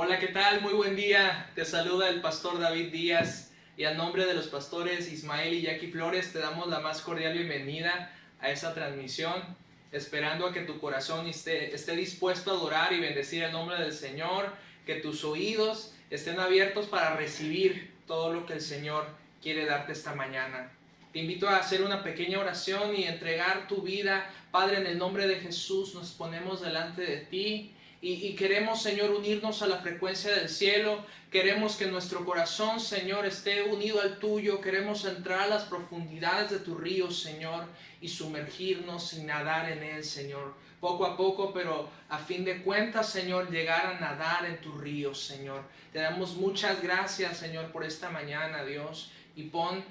Hola, ¿qué tal? Muy buen día. Te saluda el pastor David Díaz y a nombre de los pastores Ismael y Jackie Flores te damos la más cordial bienvenida a esta transmisión, esperando a que tu corazón esté dispuesto a adorar y bendecir el nombre del Señor, que tus oídos estén abiertos para recibir todo lo que el Señor quiere darte esta mañana. Te invito a hacer una pequeña oración y entregar tu vida. Padre, en el nombre de Jesús nos ponemos delante de ti. Y queremos, Señor, unirnos a la frecuencia del cielo. Queremos que nuestro corazón, Señor, esté unido al tuyo. Queremos entrar a las profundidades de tu río, Señor, y sumergirnos y nadar en él, Señor. Poco a poco, pero a fin de cuentas, Señor, llegar a nadar en tu río, Señor. Te damos muchas gracias, Señor, por esta mañana, Dios. Y pon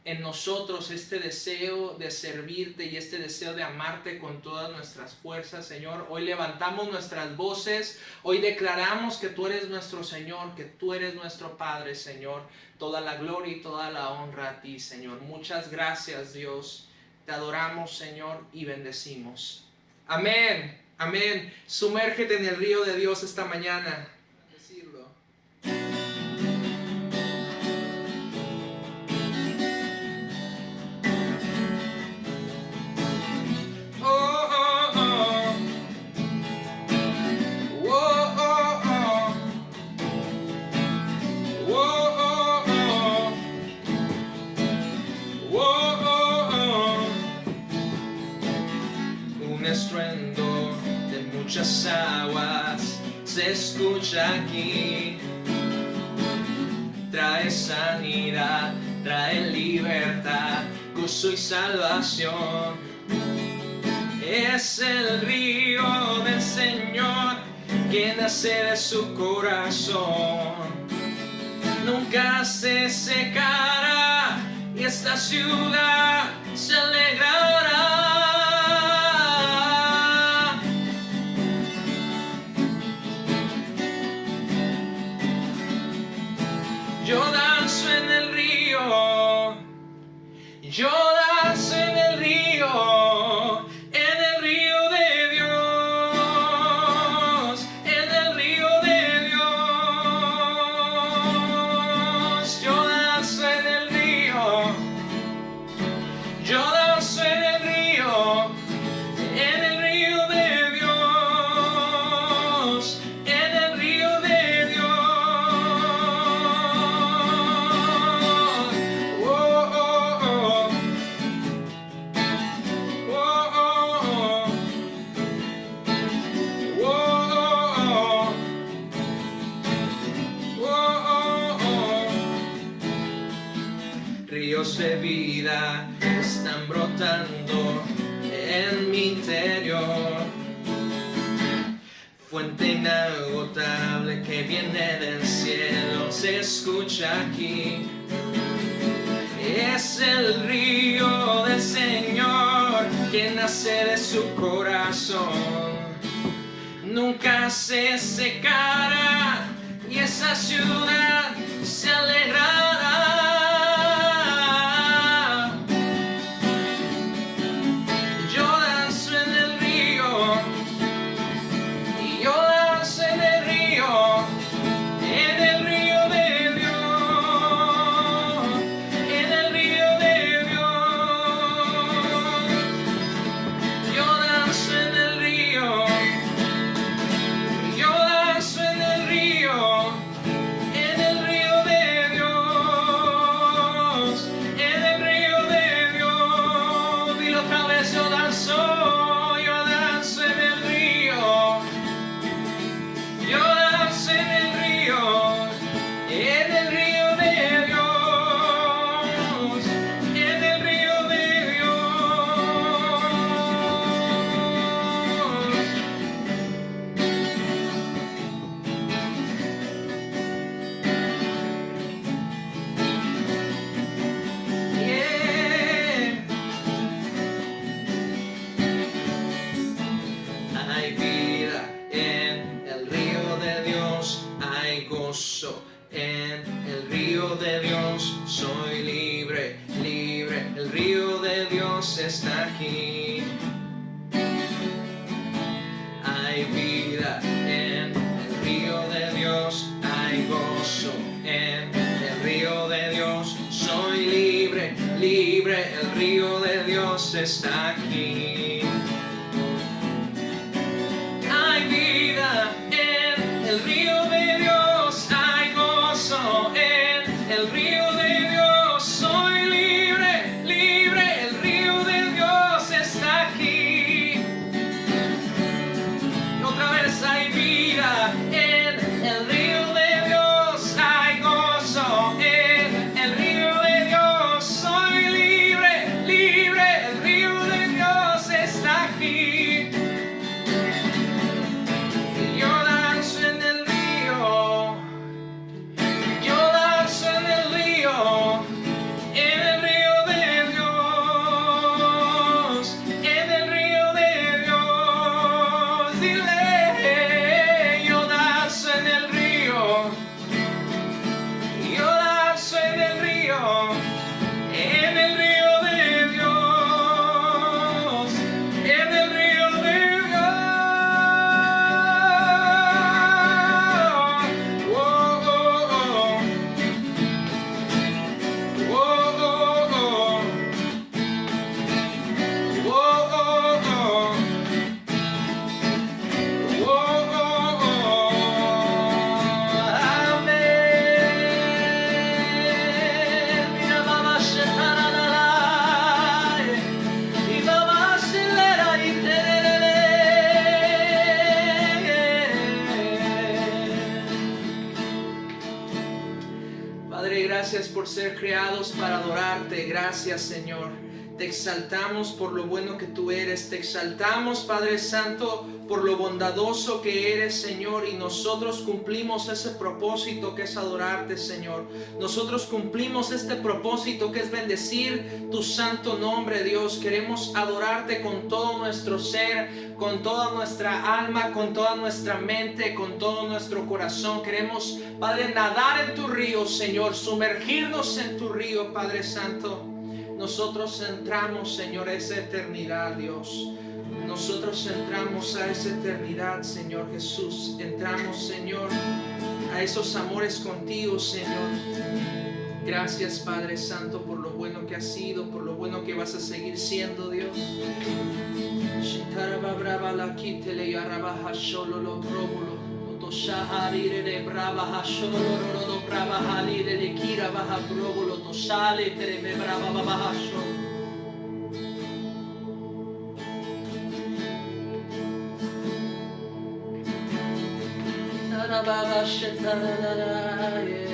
en nosotros este deseo de servirte y este deseo de amarte con todas nuestras fuerzas, Señor. Hoy levantamos nuestras voces, hoy declaramos que tú eres nuestro Señor, que tú eres nuestro Padre, Señor. Toda la gloria y toda la honra a ti, Señor. Muchas gracias, Dios. Te adoramos, Señor, y bendecimos. Amén, amén. Sumérgete en el río de Dios esta mañana. Decirlo. Estruendo de muchas aguas se escucha aquí. Trae sanidad, trae libertad, gozo y salvación. Es el río del Señor que nace de su corazón. Nunca se secará y esta ciudad se alegrará. Yo danzo en el río, yo danzo en el río de Dios, en el río de Dios. Yo danzo en el río, yo danzo en el río de Dios, en el río de Dios. Ríos de vida están brotando en mi interior. Fuente inagotable que viene del cielo se escucha aquí. Es el río del Señor que nace de su corazón. Nunca se secará y esa ciudad se alegrará. En el río de Dios soy libre, libre. El río de Dios está aquí. Hay vida en el río de Dios. Dios está aquí. Hay vida en el río de Dios, hay gozo en el río de Dios. Soy libre, libre, el río de Dios está aquí. Y otra vez hay vida en el río de Dios, hay gozo en el río de Dios. Soy libre, libre, el río de Dios está aquí. Y yo danzo en el río, yo danzo en el río de Dios, en el río de Dios. Dile, yo danzo en el río, yo danzo en el río de Dios, en el río de Dios. Oh, oh, oh. Oh, oh, oh. Oh, oh, oh. Oh, oh, oh. Amén. Mira, mamá, se tarará, y mamá acelera y tereré. Padre, gracias por ser creados para adorarte. Gracias, Señor. Te exaltamos por lo bueno que tú eres. Te exaltamos, Padre Santo, por lo bondadoso que eres, Señor. Y nosotros cumplimos ese propósito que es adorarte, Señor. Nosotros cumplimos este propósito que es bendecir tu santo nombre, Dios. Queremos adorarte con todo nuestro ser, con toda nuestra alma, con toda nuestra mente, con todo nuestro corazón. Queremos, Padre, nadar en tu río, Señor, sumergirnos en tu río, Padre Santo. Nosotros entramos, Señor, a esa eternidad, Dios. Nosotros entramos a esa eternidad, Señor Jesús. Entramos, Señor, a esos amores contigo, Señor. Gracias, Padre Santo, por lo bueno que has sido, por lo bueno que vas a seguir siendo, Dios. Shaharire de brava hasholo rodo brava halire de kira baha probolo to sale tere me brava bahasho. Tara baba shetara yeah.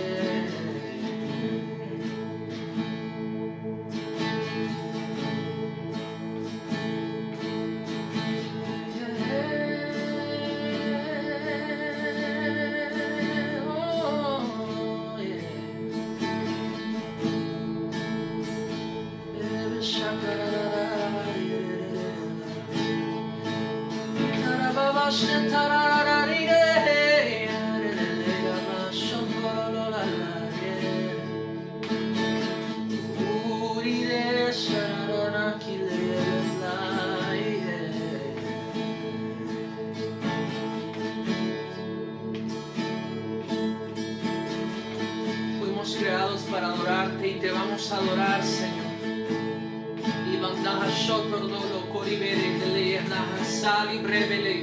Fuimos creados para adorarte y te vamos a adorar, Señor. Sali brevele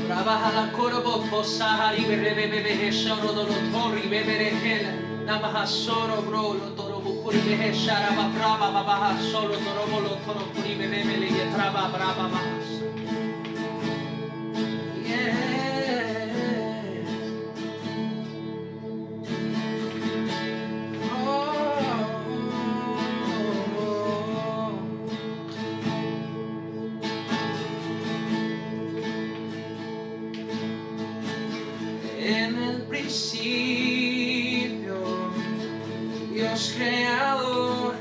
Brava la corbo posari breve shoro do tori bebere hela namaha soro bro lo toro bukuri behe shara brava baba solo toro bolo toro kuri bebe le traba brava mas. En el principio, Dios creador,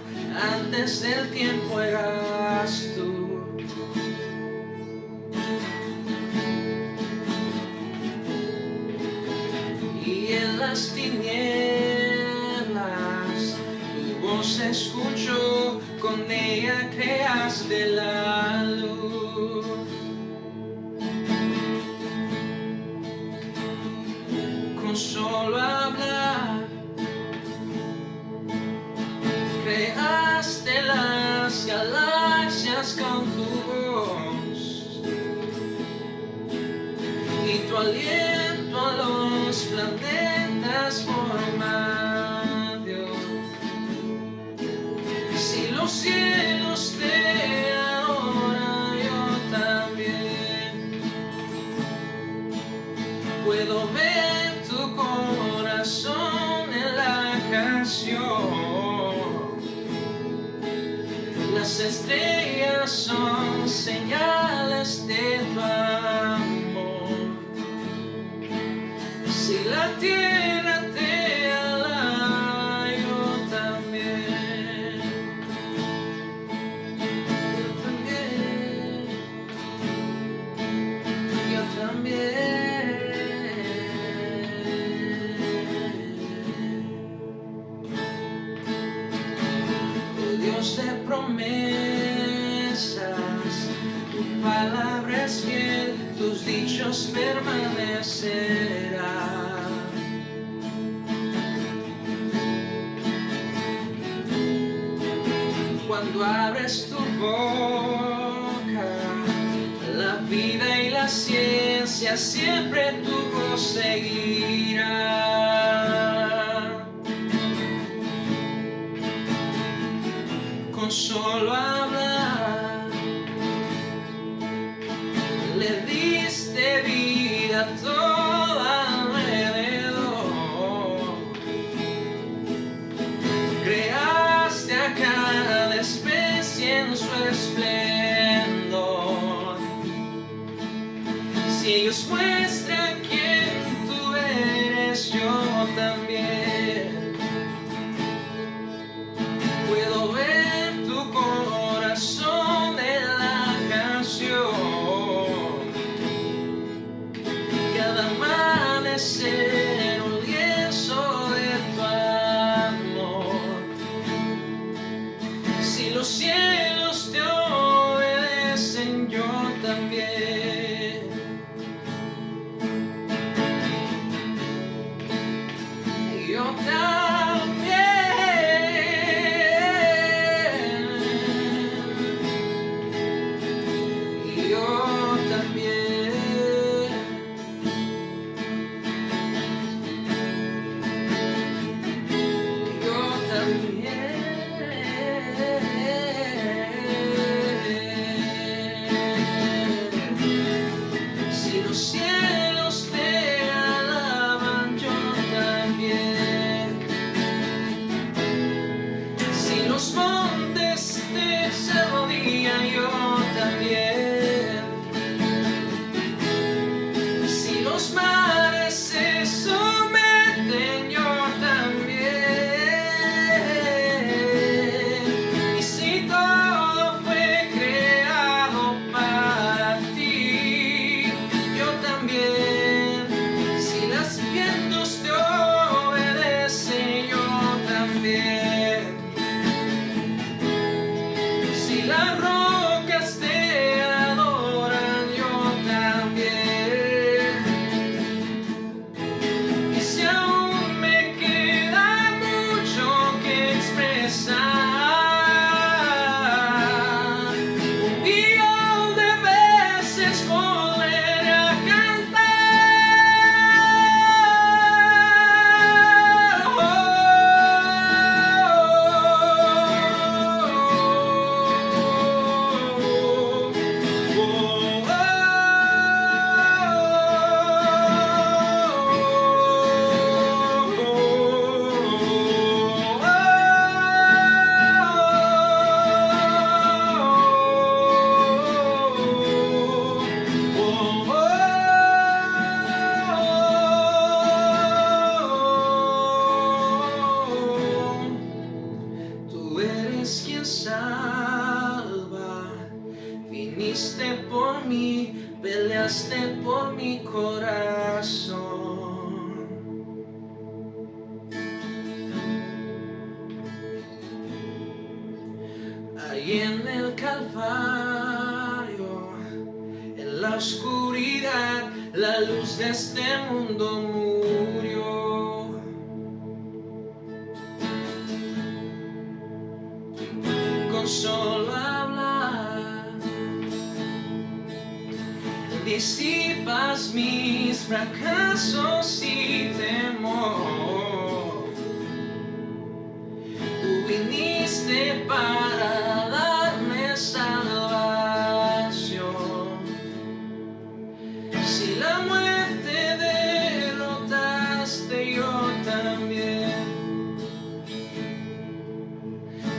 antes del tiempo eras tú. Y en las tinieblas tu voz escucho, con ella creaste la luz. Solo hablar, creaste la aliento a los planetas forma Dios. Si los cielos te adoran, yo también puedo ver tu corazón en la canción. Las estrellas son señales de tu amor. Si la tierra te alaba, yo también. Yo también. Oh Dios de promesas, tu palabra es fiel, tus dichos permanecerán. Cuando abres tu boca, la vida y la ciencia siempre tu voz seguirá. Con solo hablar le diste vida a todo alrededor. Creaste a cada especie en su esplendor. Si ellos muestran quién tú eres, yo también puedo ver tu corazón en la canción. Cada amanecer un lienzo de tu amor. Si los cielos te obedecen, yo también. Yo también. Yo también. Yo también. Si los cielos te alaban, yo también. Si los montes te se arrodillan, yo también. Si los mares se someten, yo también. Y si todo fue creado para ti, yo también. Si los vientos te obedecen, yo también. Si las rocas te adoran, yo también. Y si aún me queda mucho que expresar, un millón de veces volveré a Tú eres quien salva, viniste por mí, peleaste por mi corazón. Ahí en el Calvario, en la oscuridad, la luz de este mundo murió. Con solo hablar disipas mis fracasos y temor. Tú viniste para darme salvación. Si la muerte derrotaste, yo también.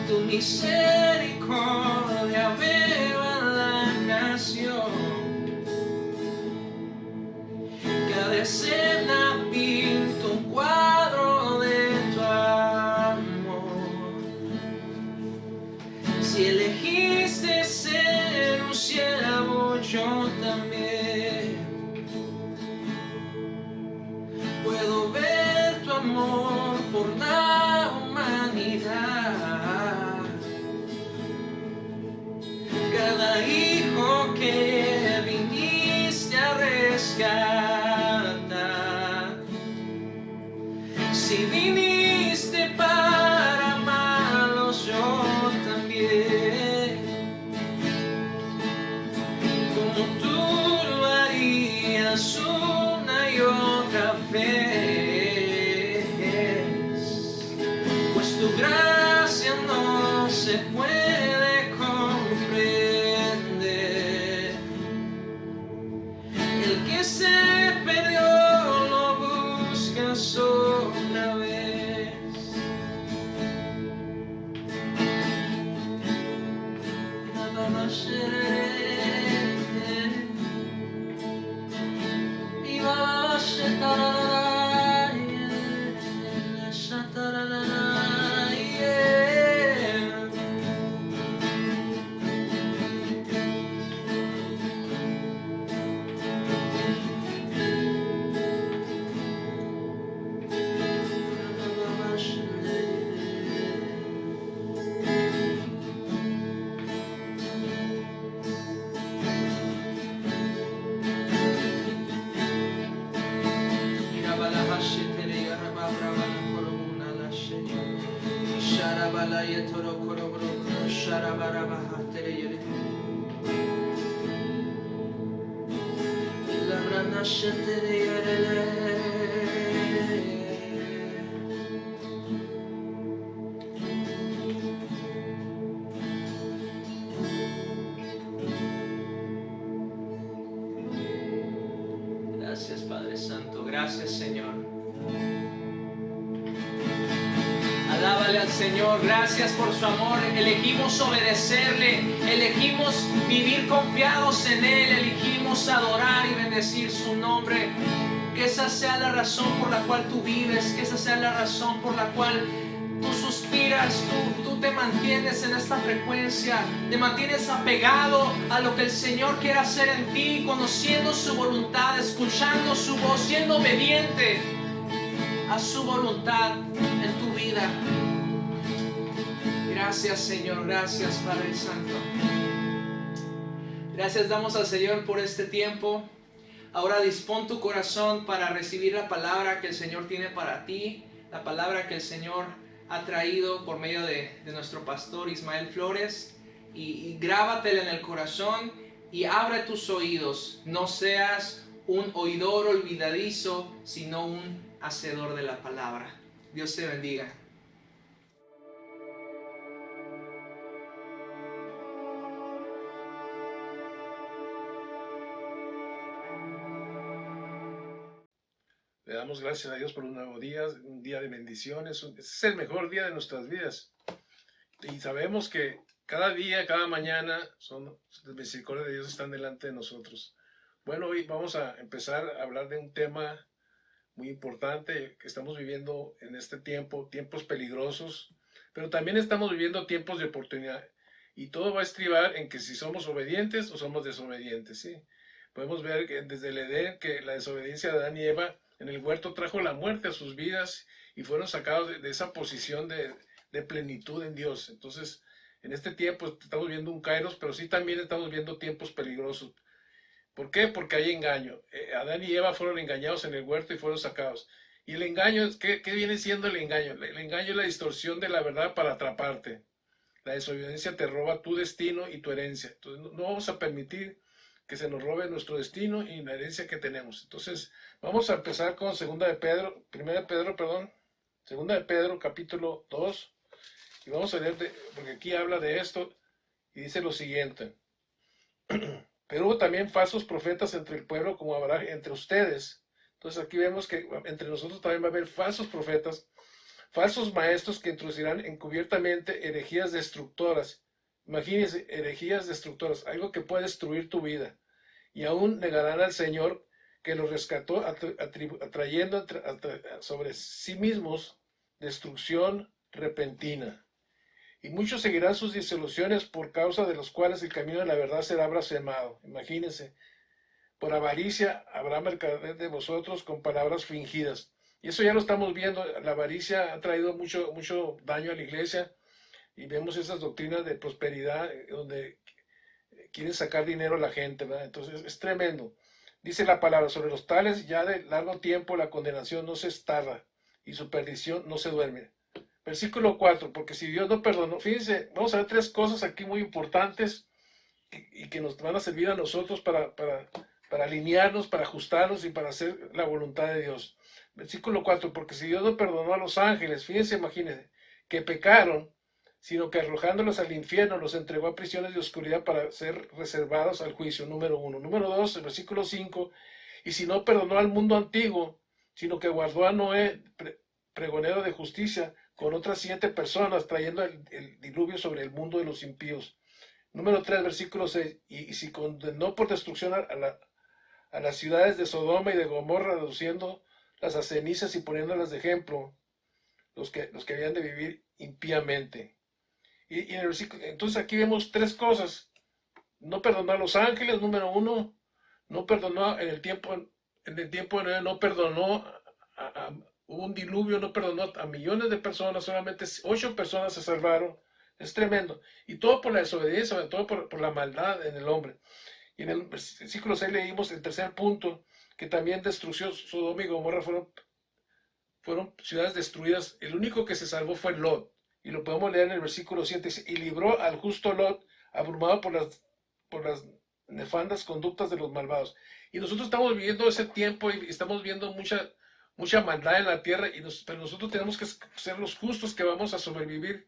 Tu misericordia veo en la nación. Cada escena pinta un cuadro de tu amor. Si elegiste ser un siervo, yo también. Puedo ver tu amor por la humanidad. Cada hijo que viniste a rescatar. Si viniste para amarlos, yo también. Como tú lo harías una y otra vez. Pues tu gracia no se puede comprender. El que se perdió lo buscas otra vez. Gracias, Padre Santo. Gracias, Señor. Alábale al Señor. Gracias por su amor. Elegimos obedecerle. Elegimos vivir confiados en Él. Elegimos adorar y bendecir su nombre. Que esa sea la razón por la cual tú vives. Que esa sea la razón por la cual tú suspiras, tú te mantienes en esta frecuencia, te mantienes apegado a lo que el Señor quiere hacer en ti, conociendo su voluntad, escuchando su voz, siendo obediente a su voluntad en tu vida. Gracias, Señor, gracias, Padre Santo. Gracias damos al Señor por este tiempo. Ahora dispón tu corazón para recibir la palabra que el Señor tiene para ti, la palabra que el Señor ha traído por medio de nuestro pastor Ismael Flores, y grábatela en el corazón y abre tus oídos. No seas un oidor olvidadizo, sino un hacedor de la palabra. Dios te bendiga. Le damos gracias a Dios por un nuevo día, un día de bendiciones. Es el mejor día de nuestras vidas. Y sabemos que cada día, cada mañana, las misericordias de Dios están delante de nosotros. Bueno, hoy vamos a empezar a hablar de un tema muy importante que estamos viviendo en este tiempo, tiempos peligrosos, pero también estamos viviendo tiempos de oportunidad. Y todo va a estribar en que si somos obedientes o somos desobedientes, ¿sí? Podemos ver que desde el Edén que la desobediencia de Adán y Eva en el huerto trajo la muerte a sus vidas y fueron sacados de esa posición de plenitud en Dios. Entonces, en este tiempo estamos viendo un kairos, pero sí también estamos viendo tiempos peligrosos. ¿Por qué? Porque hay engaño. Adán y Eva fueron engañados en el huerto y fueron sacados. Y el engaño, ¿qué viene siendo el engaño? El engaño es la distorsión de la verdad para atraparte. La desobediencia te roba tu destino y tu herencia. Entonces, no vamos a permitir que se nos robe nuestro destino y la herencia que tenemos. Entonces, vamos a empezar con Segunda de Pedro capítulo 2, y vamos a leer, porque aquí habla de esto, y dice lo siguiente: pero hubo también falsos profetas entre el pueblo, como habrá entre ustedes. Entonces aquí vemos que entre nosotros también va a haber falsos profetas, falsos maestros que introducirán encubiertamente herejías destructoras. Imagínense, herejías destructoras, algo que puede destruir tu vida. Y aún negarán al Señor que los rescató, atrayendo sobre sí mismos destrucción repentina. Y muchos seguirán sus disoluciones, por causa de los cuales el camino de la verdad será blasfemado. Imagínense, por avaricia habrá mercader de vosotros con palabras fingidas. Y eso ya lo estamos viendo. La avaricia ha traído mucho daño a la iglesia, y vemos esas doctrinas de prosperidad donde quieren sacar dinero a la gente, ¿verdad? Entonces es tremendo. Dice la palabra: sobre los tales ya de largo tiempo la condenación no se estarra, y su perdición no se duerme. Versículo 4, porque si Dios no perdonó, fíjense, vamos a ver tres cosas aquí muy importantes y que nos van a servir a nosotros para alinearnos, para ajustarnos y para hacer la voluntad de Dios. Versículo 4, porque si Dios no perdonó a los ángeles, fíjense, imagínense, que pecaron, sino que arrojándolos al infierno los entregó a prisiones de oscuridad para ser reservados al juicio, número 1. Número 2, el versículo 5, y si no perdonó al mundo antiguo, sino que guardó a Noé, pregonero de justicia, con otras 7 personas, trayendo el diluvio sobre el mundo de los impíos. Número 3, versículo 6, y si condenó por destrucción a las ciudades de Sodoma y de Gomorra, reduciendo las a cenizas y poniéndolas de ejemplo, los que habían de vivir impíamente. Y en el versículo, entonces aquí vemos tres cosas: no perdonó a los ángeles, número 1, no perdonó en el tiempo de Noé, no perdonó hubo un diluvio, no perdonó a millones de personas, solamente 8 personas se salvaron. Es tremendo. Y todo por la desobediencia, todo por la maldad en el hombre. Y en el versículo 6 leímos el tercer punto, que también destruyó Sodoma y Gomorra, fueron ciudades destruidas. El único que se salvó fue Lot. Y lo podemos leer en el versículo 7. Y libró al justo Lot, abrumado por las nefandas conductas de los malvados. Y nosotros estamos viviendo ese tiempo y estamos viendo mucha maldad en la tierra, pero nosotros tenemos que ser los justos que vamos a sobrevivir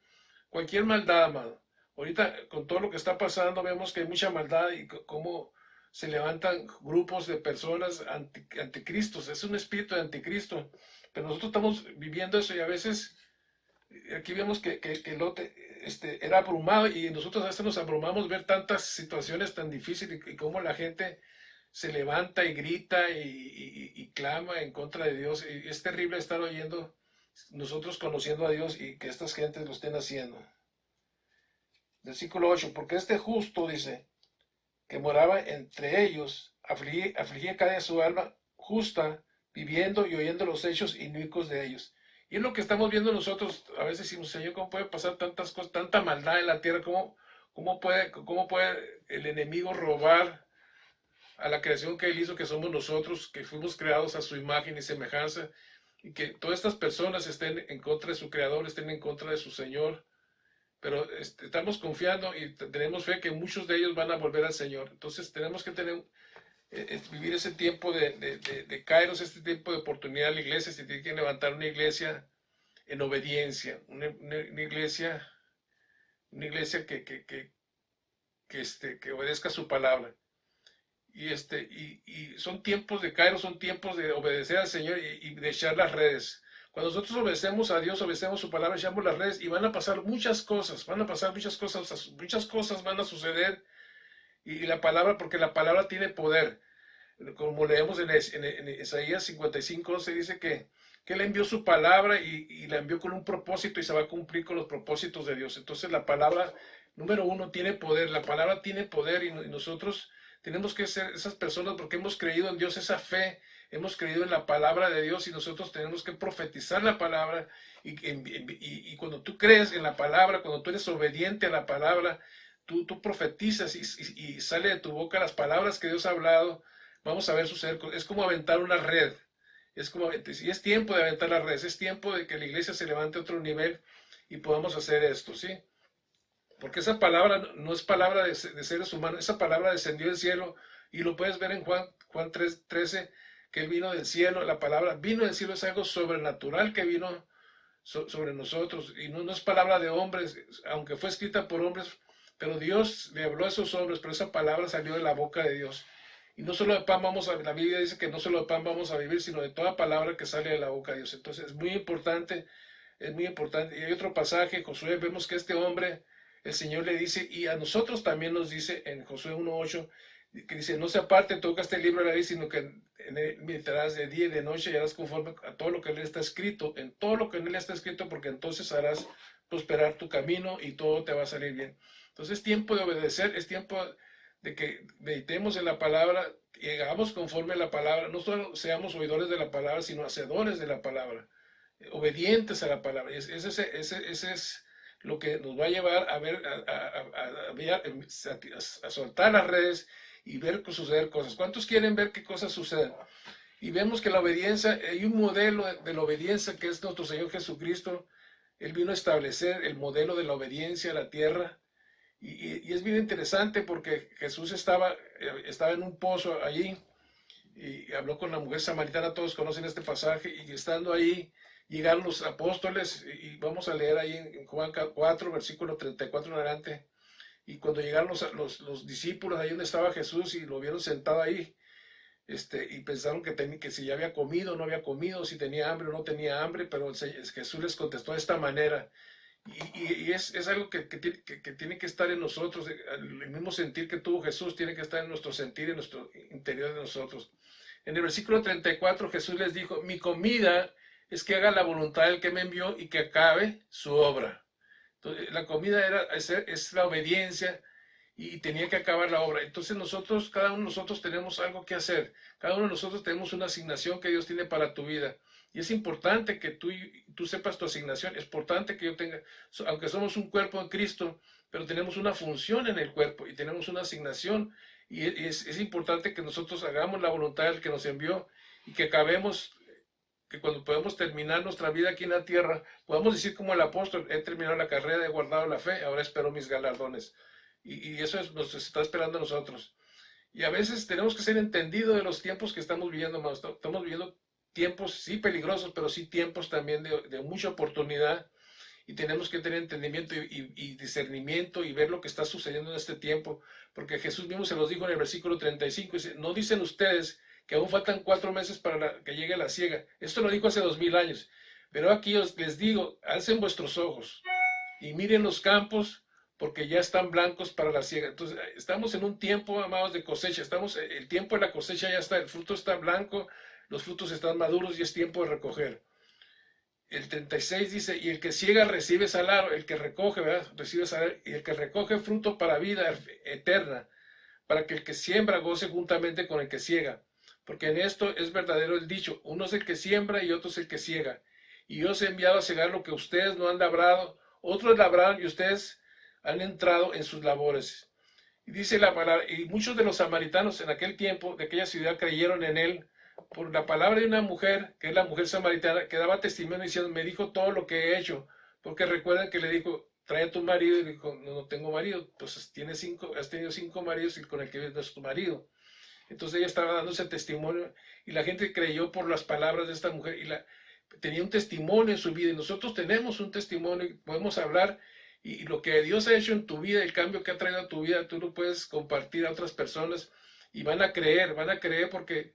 cualquier maldad, amado. Ahorita, con todo lo que está pasando, vemos que hay mucha maldad y cómo se levantan grupos de personas anticristos. Es un espíritu de anticristo. Pero nosotros estamos viviendo eso, y a veces aquí vemos que Lot era abrumado, y nosotros a veces nos abrumamos ver tantas situaciones tan difíciles, y cómo la gente se levanta y grita y clama en contra de Dios. Y es terrible estar oyendo, nosotros conociendo a Dios, y que estas gentes lo estén haciendo. Versículo 8, porque este justo, dice, que moraba entre ellos, afligía cada día su alma justa, viviendo y oyendo los hechos inicuos de ellos. Y es lo que estamos viendo nosotros. A veces decimos: Señor, ¿cómo puede pasar tantas cosas, tanta maldad en la tierra? ¿Cómo puede el enemigo robar a la creación que Él hizo, que somos nosotros, que fuimos creados a su imagen y semejanza, y que todas estas personas estén en contra de su Creador, estén en contra de su Señor? Pero estamos confiando y tenemos fe que muchos de ellos van a volver al Señor. Entonces tenemos que vivir ese tiempo de Kairos, este tiempo de oportunidad en la iglesia. Se tiene que levantar una iglesia en obediencia, una iglesia que obedezca su palabra. Y son tiempos de Kairos, son tiempos de obedecer al Señor y de echar las redes. Cuando nosotros obedecemos a Dios, obedecemos su palabra, echamos las redes, y van a pasar muchas cosas, muchas cosas van a suceder. Y la palabra, porque la palabra tiene poder. Como leemos en Isaías 55:11, dice que Él envió su palabra y la envió con un propósito, y se va a cumplir con los propósitos de Dios. Entonces la palabra, número 1, tiene poder. La palabra tiene poder, y nosotros tenemos que ser esas personas, porque hemos creído en Dios, esa fe, hemos creído en la palabra de Dios, y nosotros tenemos que profetizar la palabra. Y cuando tú crees en la palabra, cuando tú eres obediente a la palabra, tú profetizas, y sale de tu boca las palabras que Dios ha hablado. Vamos a ver suceder. Es como aventar una red. Y es tiempo de aventar las redes. Es tiempo de que la iglesia se levante a otro nivel y podamos hacer esto, ¿sí? Porque esa palabra no es palabra de seres humanos. Esa palabra descendió del cielo Y lo puedes ver en Juan 3:13, que Él vino del cielo. La palabra vino del cielo es algo sobrenatural que vino sobre nosotros. Y no es palabra de hombres, aunque fue escrita por hombres, pero Dios le habló a esos hombres, pero esa palabra salió de la boca de Dios. Y no solo de pan vamos a, la Biblia dice que no solo de pan vamos a vivir, sino de toda palabra que sale de la boca de Dios. Entonces es muy importante, es muy importante. Y hay otro pasaje, Josué, vemos que este hombre, el Señor le dice, y a nosotros también nos dice en Josué 1:8, que dice, no se aparte, toca este libro de la ley, sino que en él meditarás de día y de noche y harás conforme a todo lo que en él está escrito, en todo lo que en él está escrito, porque entonces harás prosperar tu camino y todo te va a salir bien. Entonces es tiempo de obedecer, es tiempo de que meditemos en la palabra y hagamos conforme a la palabra, no solo seamos oidores de la palabra, sino hacedores de la palabra, obedientes a la palabra. Ese es lo que nos va a llevar a ver, a soltar las redes y ver suceder cosas. ¿Cuántos quieren ver qué cosas suceden? Y vemos que la obediencia, hay un modelo de la obediencia que es nuestro Señor Jesucristo. Él vino a establecer el modelo de la obediencia a la tierra. Y es bien interesante porque Jesús estaba en un pozo allí y habló con la mujer samaritana. Todos conocen este pasaje. Y estando ahí, llegaron los apóstoles. Y vamos a leer ahí en Juan 4, versículo 34 en adelante. Y cuando llegaron los discípulos ahí donde estaba Jesús y lo vieron sentado ahí, y pensaron que si ya había comido o no había comido, si tenía hambre o no tenía hambre, pero Jesús les contestó de esta manera. Y es algo que tiene que estar en nosotros, el mismo sentir que tuvo Jesús tiene que estar en nuestro sentir, en nuestro interior de nosotros. En el versículo 34 Jesús les dijo, mi comida es que haga la voluntad del que me envió y que acabe su obra. Entonces, la comida es la obediencia y tenía que acabar la obra. Entonces cada uno de nosotros tenemos algo que hacer. Cada uno de nosotros tenemos una asignación que Dios tiene para tu vida. Y es importante que tú sepas tu asignación. Es importante que yo tenga, aunque somos un cuerpo en Cristo, pero tenemos una función en el cuerpo y tenemos una asignación. Y es importante que nosotros hagamos la voluntad del que nos envió y que acabemos, que cuando podamos terminar nuestra vida aquí en la tierra, podamos decir como el apóstol, he terminado la carrera, he guardado la fe, ahora espero mis galardones. Y eso nos está esperando a nosotros. Y a veces tenemos que ser entendidos de los tiempos que estamos viviendo, hermanos. Estamos viviendo tiempos, sí, peligrosos, pero sí tiempos también de mucha oportunidad. Y tenemos que tener entendimiento y discernimiento y ver lo que está sucediendo en este tiempo. Porque Jesús mismo se los dijo en el versículo 35, dice, no dicen ustedes que aún faltan 4 meses para que llegue la siega. Esto lo dijo hace 2000 años. Pero aquí les digo, alcen vuestros ojos y miren los campos, porque ya están blancos para la siega. Entonces, estamos en un tiempo, amados, de cosecha. El tiempo de la cosecha ya está, el fruto está blanco, los frutos están maduros y es tiempo de recoger. El 36 dice, y el que siega recibe salario, el que recoge, ¿verdad? Recibe salario, y el que recoge fruto para vida eterna, para que el que siembra goce juntamente con el que siega. Porque en esto es verdadero el dicho, uno es el que siembra y otro es el que siega. Y yo os he enviado a cegar lo que ustedes no han labrado, otros labraron y ustedes han entrado en sus labores. Y dice la palabra, y muchos de los samaritanos en aquel tiempo, de aquella ciudad, creyeron en él, por la palabra de una mujer, que es la mujer samaritana, que daba testimonio diciendo, me dijo todo lo que he hecho, porque recuerdan que le dijo, trae a tu marido, y dijo, no tengo marido, pues has tenido 5 maridos y con el que vives no es tu marido. Entonces ella estaba dando ese testimonio, y la gente creyó por las palabras de esta mujer, tenía un testimonio en su vida, y nosotros tenemos un testimonio, y podemos hablar, y lo que Dios ha hecho en tu vida, el cambio que ha traído a tu vida, tú lo puedes compartir a otras personas, y van a creer porque,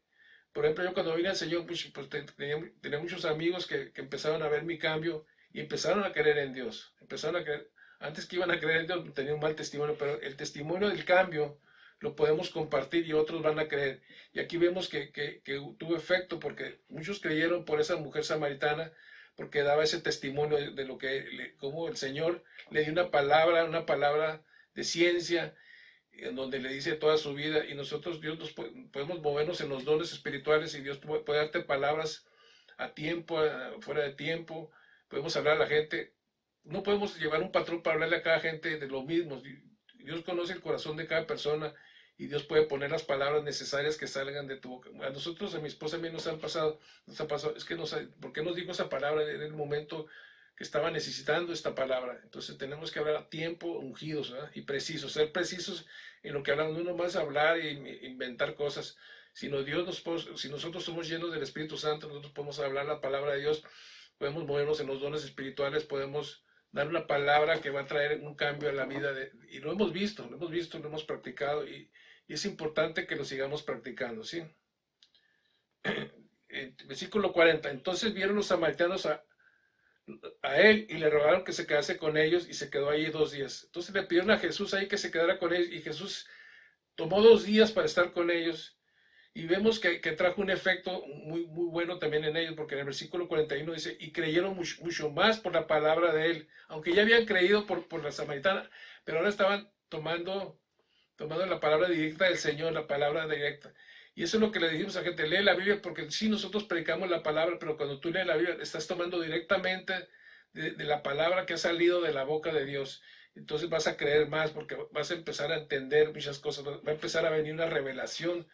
por ejemplo, yo cuando vine al Señor, pues tenía muchos amigos que empezaron a ver mi cambio, y empezaron a creer en Dios, empezaron a creer, antes que iban a creer en Dios, tenían un mal testimonio, pero el testimonio del cambio, lo podemos compartir y otros van a creer. Y aquí vemos que tuvo efecto porque muchos creyeron por esa mujer samaritana, porque daba ese testimonio de lo que, como el Señor le dio una palabra de ciencia, en donde le dice toda su vida, y nosotros, Dios podemos movernos en los dones espirituales, y Dios puede darte palabras a tiempo, fuera de tiempo, podemos hablar a la gente, no podemos llevar un patrón para hablarle a cada gente de lo mismo. Dios conoce el corazón de cada persona, y Dios puede poner las palabras necesarias que salgan de tu boca. A nosotros, a mi esposa, a mí nos ha pasado, es que ¿por qué nos dijo esa palabra en el momento que estaba necesitando esta palabra. Entonces tenemos que hablar a tiempo, ungidos, ¿verdad? Y precisos, ser precisos en lo que hablamos, no nomás hablar e inventar cosas, sino si nosotros somos llenos del Espíritu Santo, nosotros podemos hablar la palabra de Dios, podemos movernos en los dones espirituales, podemos dar una palabra que va a traer un cambio a la vida, y lo hemos visto, lo hemos practicado, y es importante que lo sigamos practicando, ¿sí? Versículo 40, entonces vieron los samaritanos a él y le rogaron que se quedase con ellos y se quedó ahí 2 días. Entonces le pidieron a Jesús ahí que se quedara con ellos y Jesús tomó 2 días para estar con ellos y vemos que trajo un efecto muy, muy bueno también en ellos, porque en el versículo 41 dice, y creyeron mucho más por la palabra de él, aunque ya habían creído por la samaritana, pero ahora estaban tomando la palabra directa del Señor, la palabra directa. Y eso es lo que le dijimos a la gente, lee la Biblia, porque sí, nosotros predicamos la palabra, pero cuando tú lees la Biblia, estás tomando directamente de la palabra que ha salido de la boca de Dios. Entonces vas a creer más, porque vas a empezar a entender muchas cosas, va a empezar a venir una revelación,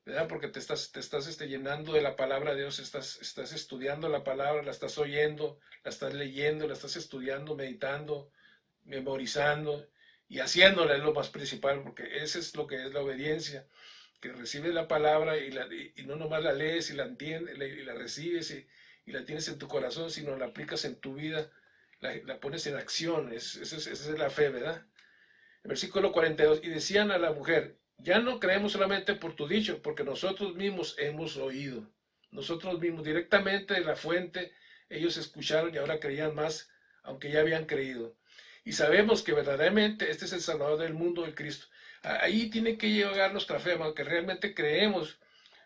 ¿verdad? Porque te estás llenando de la palabra de Dios, estás estudiando la palabra, la estás oyendo, la estás leyendo, la estás estudiando, meditando, memorizando y haciéndola, es lo más principal, porque eso es lo que es la obediencia, que recibes la palabra y no nomás la lees y la entiendes y la recibes y la tienes en tu corazón, sino la aplicas en tu vida, la pones en acción. Esa es la fe, ¿verdad? El versículo 42, y decían a la mujer, ya no creemos solamente por tu dicho, porque nosotros mismos hemos oído. Nosotros mismos, directamente de la fuente, ellos escucharon y ahora creían más, aunque ya habían creído. Y sabemos que verdaderamente este es el Salvador del mundo, el Cristo. Ahí tiene que llegar nuestra fe, hermano, que realmente creemos,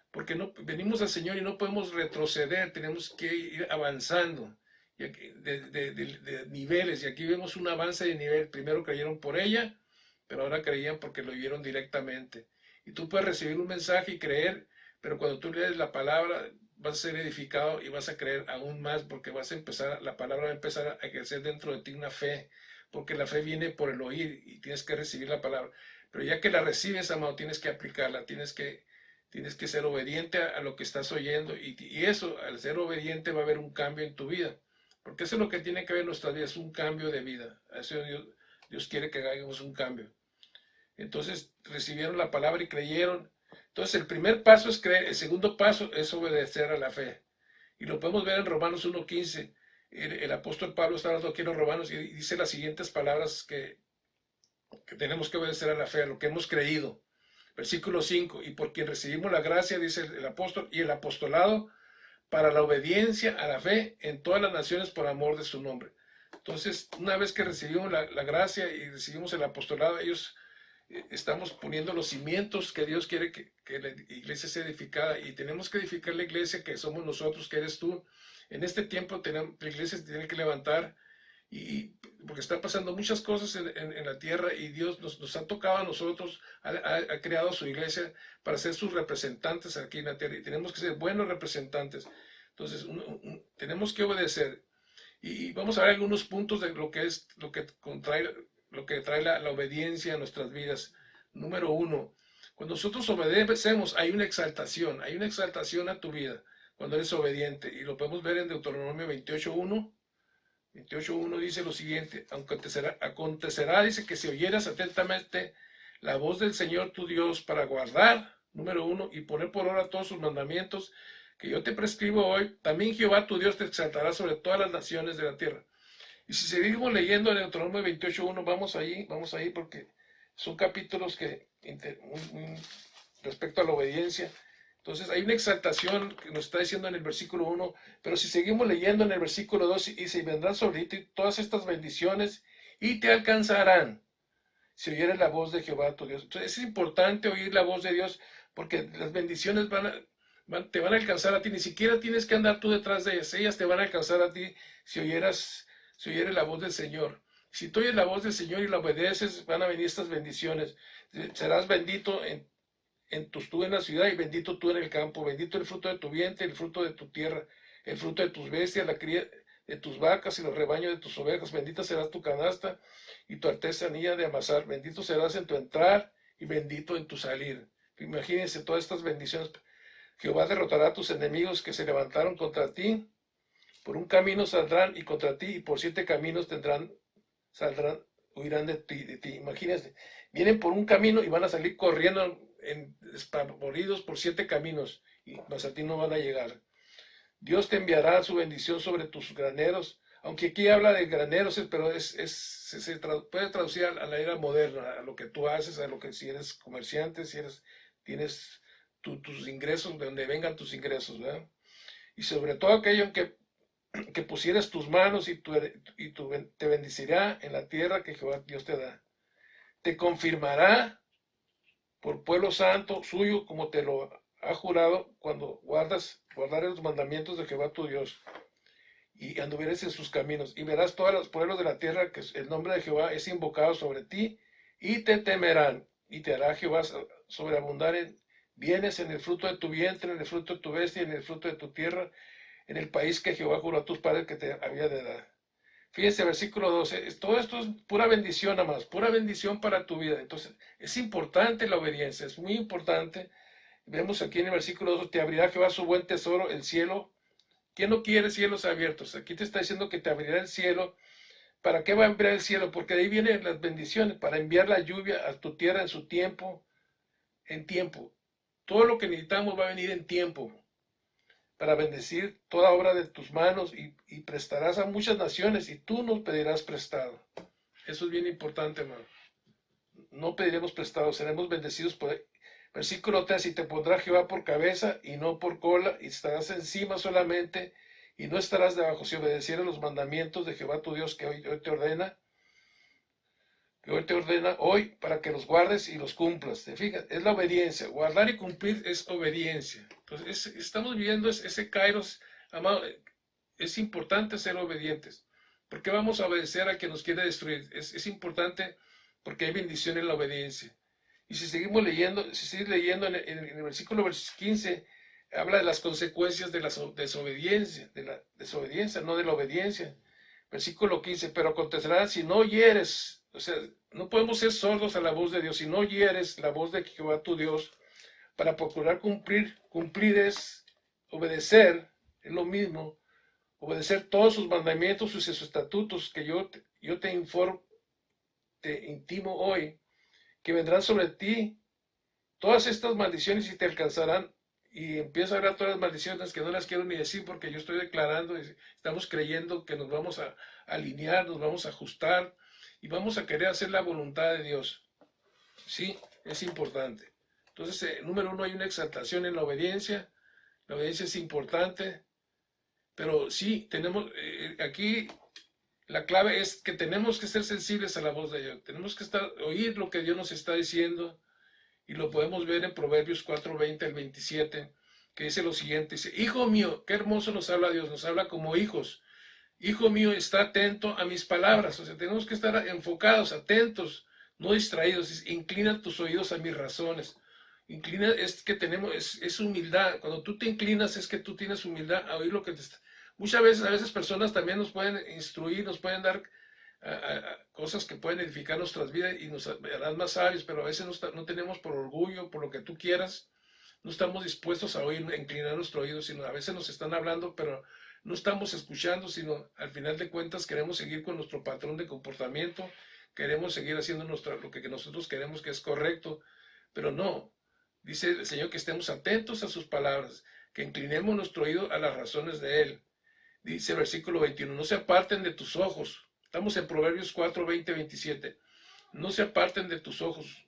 porque no, venimos al Señor y no podemos retroceder, tenemos que ir avanzando y aquí, de niveles, y aquí vemos un avance de nivel. Primero creyeron por ella, pero ahora creían porque lo vieron directamente. Y tú puedes recibir un mensaje y creer, pero cuando tú lees la palabra vas a ser edificado y vas a creer aún más, porque la palabra va a empezar a ejercer dentro de ti una fe, porque la fe viene por el oír y tienes que recibir la palabra. Pero ya que la recibes, amado, tienes que aplicarla, tienes que ser obediente a lo que estás oyendo, y eso, al ser obediente, va a haber un cambio en tu vida, porque eso es lo que tiene que ver en nuestras vidas, un cambio de vida. Eso Dios quiere que hagamos un cambio. Entonces recibieron la palabra y creyeron. Entonces el primer paso es creer, el segundo paso es obedecer a la fe. Y lo podemos ver en Romanos 1:15. El apóstol Pablo está hablando aquí en los Romanos y dice las siguientes palabras que tenemos que obedecer a la fe, a lo que hemos creído. Versículo 5, y por quien recibimos la gracia, dice el apóstol, y el apostolado para la obediencia a la fe en todas las naciones por amor de su nombre. Entonces, una vez que recibimos la gracia y recibimos el apostolado, estamos poniendo los cimientos que Dios quiere que la iglesia sea edificada, y tenemos que edificar la iglesia que somos nosotros, que eres tú. En este tiempo la iglesia se tiene que levantar, porque están pasando muchas cosas en la tierra, y Dios nos ha tocado a nosotros, ha creado a su iglesia para ser sus representantes aquí en la tierra, y tenemos que ser buenos representantes. Entonces tenemos que obedecer, y vamos a ver algunos puntos de lo que trae la obediencia a nuestras vidas. Número 1, cuando nosotros obedecemos hay una exaltación a tu vida cuando eres obediente, y lo podemos ver en Deuteronomio 28:1. 28:1 dice lo siguiente, acontecerá, dice, que si oyeras atentamente la voz del Señor tu Dios para guardar, número 1, y poner por obra todos sus mandamientos que yo te prescribo hoy, también Jehová tu Dios te exaltará sobre todas las naciones de la tierra. Y si seguimos leyendo en Deuteronomio 28:1, vamos ahí porque son capítulos que respecto a la obediencia. Entonces hay una exaltación que nos está diciendo en el versículo 1, pero si seguimos leyendo en el versículo 2, dice, y vendrán sobre ti todas estas bendiciones y te alcanzarán si oyeres la voz de Jehová tu Dios. Entonces es importante oír la voz de Dios, porque las bendiciones te van a alcanzar a ti, ni siquiera tienes que andar tú detrás de ellas te van a alcanzar a ti si oyeres la voz del Señor. Si tú oyes la voz del Señor y la obedeces, van a venir estas bendiciones. Serás bendito tú en la ciudad y bendito tú en el campo, bendito el fruto de tu vientre, el fruto de tu tierra, el fruto de tus bestias, la cría de tus vacas y los rebaños de tus ovejas. Bendita será tu canasta y tu artesanía de amasar. Bendito serás en tu entrar y bendito en tu salir. Imagínense todas estas bendiciones. Jehová derrotará a tus enemigos que se levantaron contra ti. Por un camino saldrán y contra ti, y por 7 caminos huirán de ti. Imagínate, vienen por un camino y van a salir corriendo despavoridos por 7 caminos, y más a ti no van a llegar. Dios te enviará su bendición sobre tus graneros, aunque aquí habla de graneros, pero puede traducir a la era moderna, a lo que tú haces, a lo que si eres comerciante, tienes tus ingresos, de donde vengan tus ingresos, ¿verdad? Y sobre todo aquello en que pusieras tus manos te bendecirá en la tierra que Jehová Dios te da. Te confirmará por pueblo santo suyo, como te lo ha jurado, cuando guardares los mandamientos de Jehová tu Dios y anduvieres en sus caminos, y verás todos los pueblos de la tierra que el nombre de Jehová es invocado sobre ti, y te temerán, y te hará Jehová sobreabundar en bienes, en el fruto de tu vientre, en el fruto de tu bestia, en el fruto de tu tierra, en el país que Jehová juró a tus padres que te había de dar. Fíjense, versículo 12, todo esto es pura bendición nada más, pura bendición para tu vida. Entonces, es importante la obediencia, es muy importante. Vemos aquí en el versículo 2, te abrirá Jehová su buen tesoro, el cielo. ¿Quién no quiere cielos abiertos? Aquí te está diciendo que te abrirá el cielo. ¿Para qué va a abrir el cielo? Porque de ahí vienen las bendiciones, para enviar la lluvia a tu tierra en su tiempo, en tiempo. Todo lo que necesitamos va a venir en tiempo, para bendecir toda obra de tus manos, y prestarás a muchas naciones, y tú nos pedirás prestado. Eso es bien importante, hermano. No pediremos prestado, seremos bendecidos por él. Versículo 3, y te pondrá Jehová por cabeza y no por cola, y estarás encima solamente, y no estarás debajo, si obedecieres los mandamientos de Jehová tu Dios que hoy te ordena, hoy, para que los guardes y los cumplas. ¿Te fijas? Es la obediencia. Guardar y cumplir es obediencia. Entonces, estamos viviendo ese kairos, amado. Es importante ser obedientes. ¿Por qué vamos a obedecer al que nos quiere destruir? Es importante porque hay bendición en la obediencia. Y si seguimos leyendo, en el versículo 15, habla de las consecuencias de la desobediencia, no de la obediencia. Versículo 15, pero acontecerá si no oyeres, o sea, no podemos ser sordos a la voz de Dios, si no oyeres la voz de Jehová tu Dios, para procurar cumplir es obedecer, es lo mismo, obedecer todos sus mandamientos, sus estatutos que yo te intimo hoy, que vendrán sobre ti todas estas maldiciones y te alcanzarán. Y empiezo a hablar todas las maldiciones que no las quiero ni decir, porque yo estoy declarando, estamos creyendo que nos vamos a alinear, nos vamos a ajustar y vamos a querer hacer la voluntad de Dios. Sí, es importante. Entonces, número 1, hay una exaltación en la obediencia. La obediencia es importante, pero sí, tenemos aquí la clave es que tenemos que ser sensibles a la voz de Dios. Tenemos que oír lo que Dios nos está diciendo, y lo podemos ver en Proverbios 4:20 al 27, que dice lo siguiente, dice, hijo mío, qué hermoso nos habla Dios, nos habla como hijos. Hijo mío, está atento a mis palabras. O sea, tenemos que estar enfocados, atentos, no distraídos. Dice, inclina tus oídos a mis razones. Inclina, es que es humildad. Cuando tú te inclinas es que tú tienes humildad a oír lo que te está. Muchas veces, a veces personas también nos pueden instruir, nos pueden dar cosas que pueden edificar nuestras vidas y nos harán más sabios, pero a veces no tenemos, por orgullo, por lo que tú quieras, no estamos dispuestos a oír, a inclinar nuestro oído, sino a veces nos están hablando, pero no estamos escuchando, sino al final de cuentas queremos seguir con nuestro patrón de comportamiento, queremos seguir haciendo lo que nosotros queremos que es correcto, pero no. Dice el Señor que estemos atentos a sus palabras, que inclinemos nuestro oído a las razones de Él. Dice el versículo 21, no se aparten de tus ojos. Estamos en Proverbios 4, 20, 27. No se aparten de tus ojos.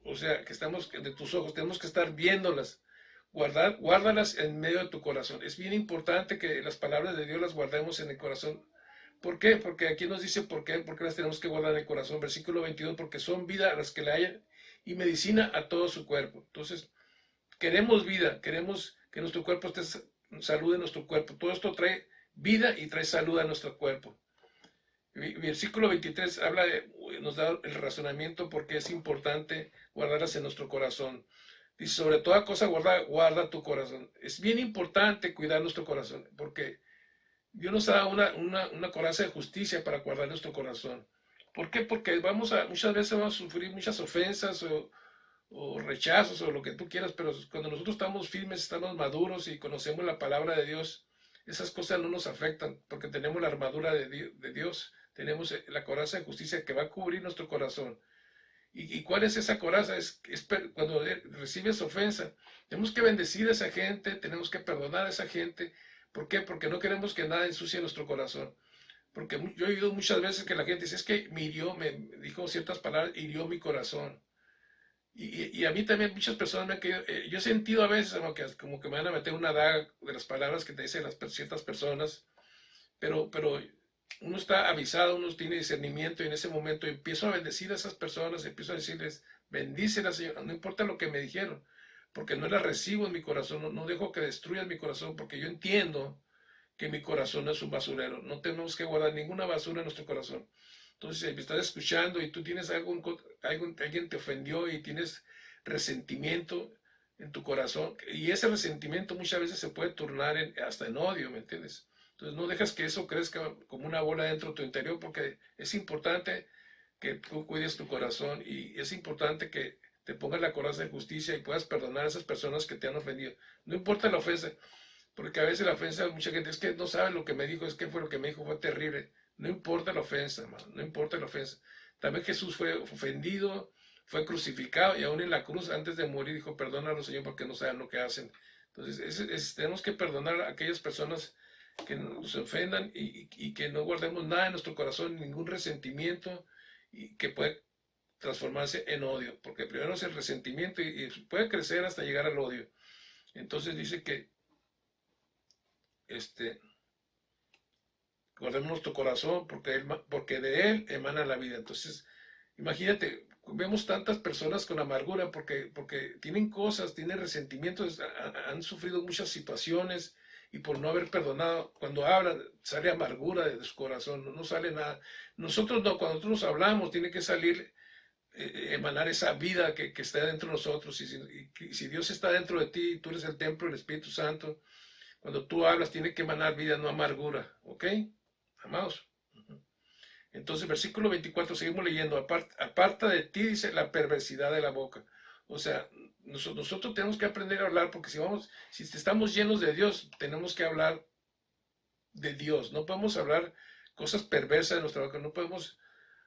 O sea, que estamos de tus ojos, tenemos que estar viéndolas. Guárdalas en medio de tu corazón. Es bien importante que las palabras de Dios las guardemos en el corazón. ¿Por qué? Porque aquí nos dice por qué las tenemos que guardar en el corazón. Versículo 22, porque son vida a las que le hayan y medicina a todo su cuerpo. Entonces, queremos vida, queremos que nuestro cuerpo esté salud en nuestro cuerpo. Todo esto trae vida y trae salud a nuestro cuerpo. Versículo 23 nos da el razonamiento porque es importante guardarlas en nuestro corazón. Dice, sobre toda cosa guarda tu corazón. Es bien importante cuidar nuestro corazón, porque Dios nos da una coraza de justicia para guardar nuestro corazón. ¿Por qué? Porque muchas veces vamos a sufrir muchas ofensas o rechazos o lo que tú quieras, pero cuando nosotros estamos firmes, estamos maduros y conocemos la palabra de Dios, esas cosas no nos afectan porque tenemos la armadura de Dios, tenemos la coraza de justicia que va a cubrir nuestro corazón. ¿Y cuál es esa coraza? Cuando recibes ofensa, tenemos que bendecir a esa gente, tenemos que perdonar a esa gente. ¿Por qué? Porque no queremos que nada ensucie nuestro corazón. Porque yo he oído muchas veces que la gente dice, es que me hirió, me dijo ciertas palabras, hirió mi corazón. Y a mí también muchas personas me han querido, yo he sentido a veces como que me van a meter una daga de las palabras que te dicen ciertas personas, pero uno está avisado, uno tiene discernimiento y en ese momento empiezo a bendecir a esas personas, empiezo a decirles, bendícelas, Señor, no importa lo que me dijeron, porque no las recibo en mi corazón, no dejo que destruyan mi corazón, porque yo entiendo que mi corazón no es un basurero, no tenemos que guardar ninguna basura en nuestro corazón. Entonces, si me estás escuchando y tú tienes alguien te ofendió y tienes resentimiento en tu corazón, y ese resentimiento muchas veces se puede tornar hasta en odio, ¿me entiendes? Entonces no dejas que eso crezca como una bola dentro de tu interior, porque es importante que tú cuides tu corazón y es importante que te pongas la coraza de justicia y puedas perdonar a esas personas que te han ofendido. No importa la ofensa, porque a veces la ofensa, mucha gente es que no sabe lo que me dijo, es que fue lo que me dijo, fue terrible. No importa la ofensa, hermano, no importa la ofensa. También Jesús fue ofendido, fue crucificado y aún en la cruz, antes de morir, dijo, perdónalos, Señor, porque no saben lo que hacen. Entonces, tenemos que perdonar a aquellas personas que nos ofendan y que no guardemos nada en nuestro corazón, ningún resentimiento y que puede transformarse en odio, porque primero es el resentimiento y puede crecer hasta llegar al odio. Entonces dice que guardemos nuestro corazón porque de él emana la vida. Entonces, imagínate, vemos tantas personas con amargura porque tienen cosas, tienen resentimientos, han sufrido muchas situaciones y por no haber perdonado, cuando hablan, sale amargura de su corazón, no sale nada. Nosotros no, cuando nosotros hablamos, tiene que salir, emanar esa vida que está dentro de nosotros. Y si Dios está dentro de ti, tú eres el templo del Espíritu Santo, cuando tú hablas, tiene que emanar vida, no amargura, ¿ok? Amados. Entonces, versículo 24, seguimos leyendo. Aparta de ti, dice, la perversidad de la boca. O sea, nosotros tenemos que aprender a hablar, porque si estamos llenos de Dios, tenemos que hablar de Dios. No podemos hablar cosas perversas de nuestra boca. No podemos,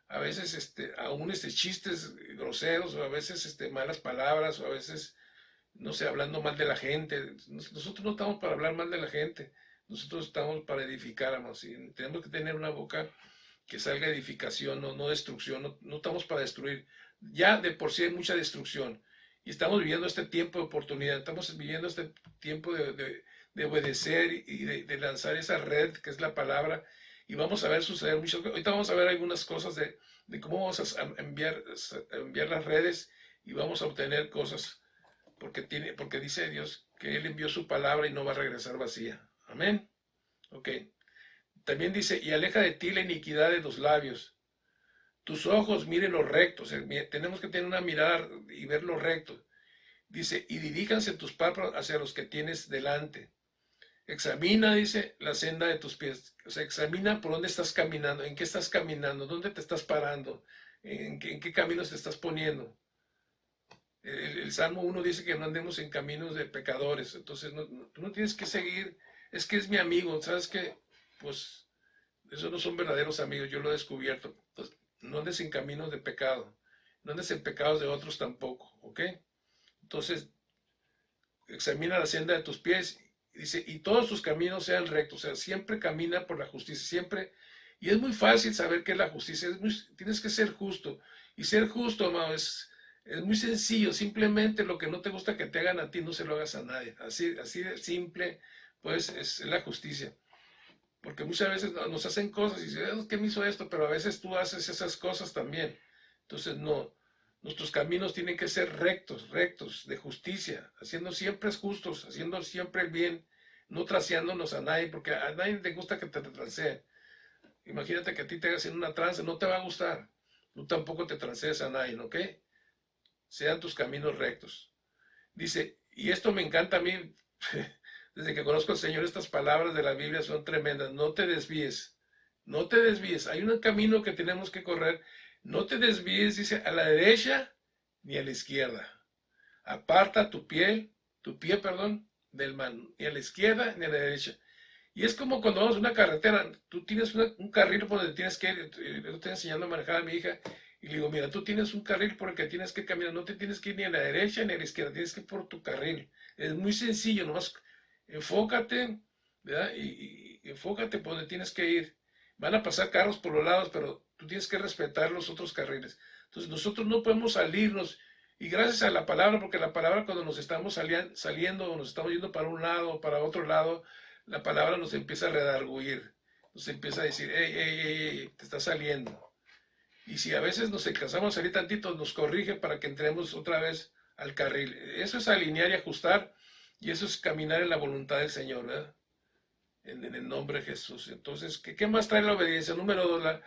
a veces, aún chistes groseros, o a veces, malas palabras, o a veces, no sé, hablando mal de la gente. Nosotros no estamos para hablar mal de la gente. Nosotros estamos para edificar, amados, y tenemos que tener una boca que salga edificación, no destrucción, no estamos para destruir. Ya de por sí hay mucha destrucción y estamos viviendo este tiempo de oportunidad, estamos viviendo este tiempo de obedecer y de lanzar esa red que es la palabra y vamos a ver suceder muchas cosas. Ahorita vamos a ver algunas cosas de cómo vamos a enviar las redes y vamos a obtener cosas porque dice Dios que Él envió su palabra y no va a regresar vacía. Amén. Ok. También dice, y aleja de ti la iniquidad de los labios. Tus ojos miren lo recto. O sea, tenemos que tener una mirada y ver lo recto. Dice, y diríjanse tus párpados hacia los que tienes delante. Examina, dice, la senda de tus pies. O sea, examina por dónde estás caminando, en qué estás caminando, dónde te estás parando, en qué caminos te estás poniendo. El Salmo 1 dice que no andemos en caminos de pecadores. Entonces, tú no tienes que seguir, es que es mi amigo, ¿sabes qué? Pues esos no son verdaderos amigos, yo lo he descubierto. Entonces, no andes en caminos de pecado, no andes en pecados de otros tampoco, ¿ok? Entonces, examina la senda de tus pies, y dice, y todos tus caminos sean rectos, o sea, siempre camina por la justicia, siempre, y es muy fácil saber qué es la justicia, tienes que ser justo, y ser justo, amado, es muy sencillo, simplemente lo que no te gusta que te hagan a ti, no se lo hagas a nadie, así de simple, pues es la justicia. Porque muchas veces nos hacen cosas y dicen, ¿qué me hizo esto? Pero a veces tú haces esas cosas también. Entonces, no. Nuestros caminos tienen que ser rectos, de justicia, haciendo siempre justos, haciendo siempre el bien, no traseándonos a nadie, porque a nadie le gusta que te transeen. Imagínate que a ti te hagan una trance, no te va a gustar. Tú tampoco te transees a nadie, ¿ok? Sean tus caminos rectos. Dice, y esto me encanta a mí. Desde que conozco al Señor, estas palabras de la Biblia son tremendas. No te desvíes. No te desvíes. Hay un camino que tenemos que correr. No te desvíes, dice, a la derecha ni a la izquierda. Aparta tu pie, del mal. Ni a la izquierda ni a la derecha. Y es como cuando vamos a una carretera, tú tienes un carril por donde tienes que ir, yo estoy enseñando a manejar a mi hija, y le digo, mira, tú tienes un carril por el que tienes que caminar, no te tienes que ir ni a la derecha ni a la izquierda, tienes que ir por tu carril. Es muy sencillo, nomás enfócate, ¿verdad? Y enfócate por donde tienes que ir. Van a pasar carros por los lados, pero tú tienes que respetar los otros carriles. Entonces nosotros no podemos salirnos, y gracias a la palabra, porque la palabra cuando nos estamos saliendo o nos estamos yendo para un lado o para otro lado, la palabra nos empieza a redarguir, nos empieza a decir, hey, hey, hey, hey, te está saliendo. Y si a veces nos alcanzamos a salir tantito, nos corrige para que entremos otra vez al carril. Eso es alinear y ajustar, y eso es caminar en la voluntad del Señor, ¿verdad? En el nombre de Jesús. Entonces, ¿qué más trae la obediencia? Número 2,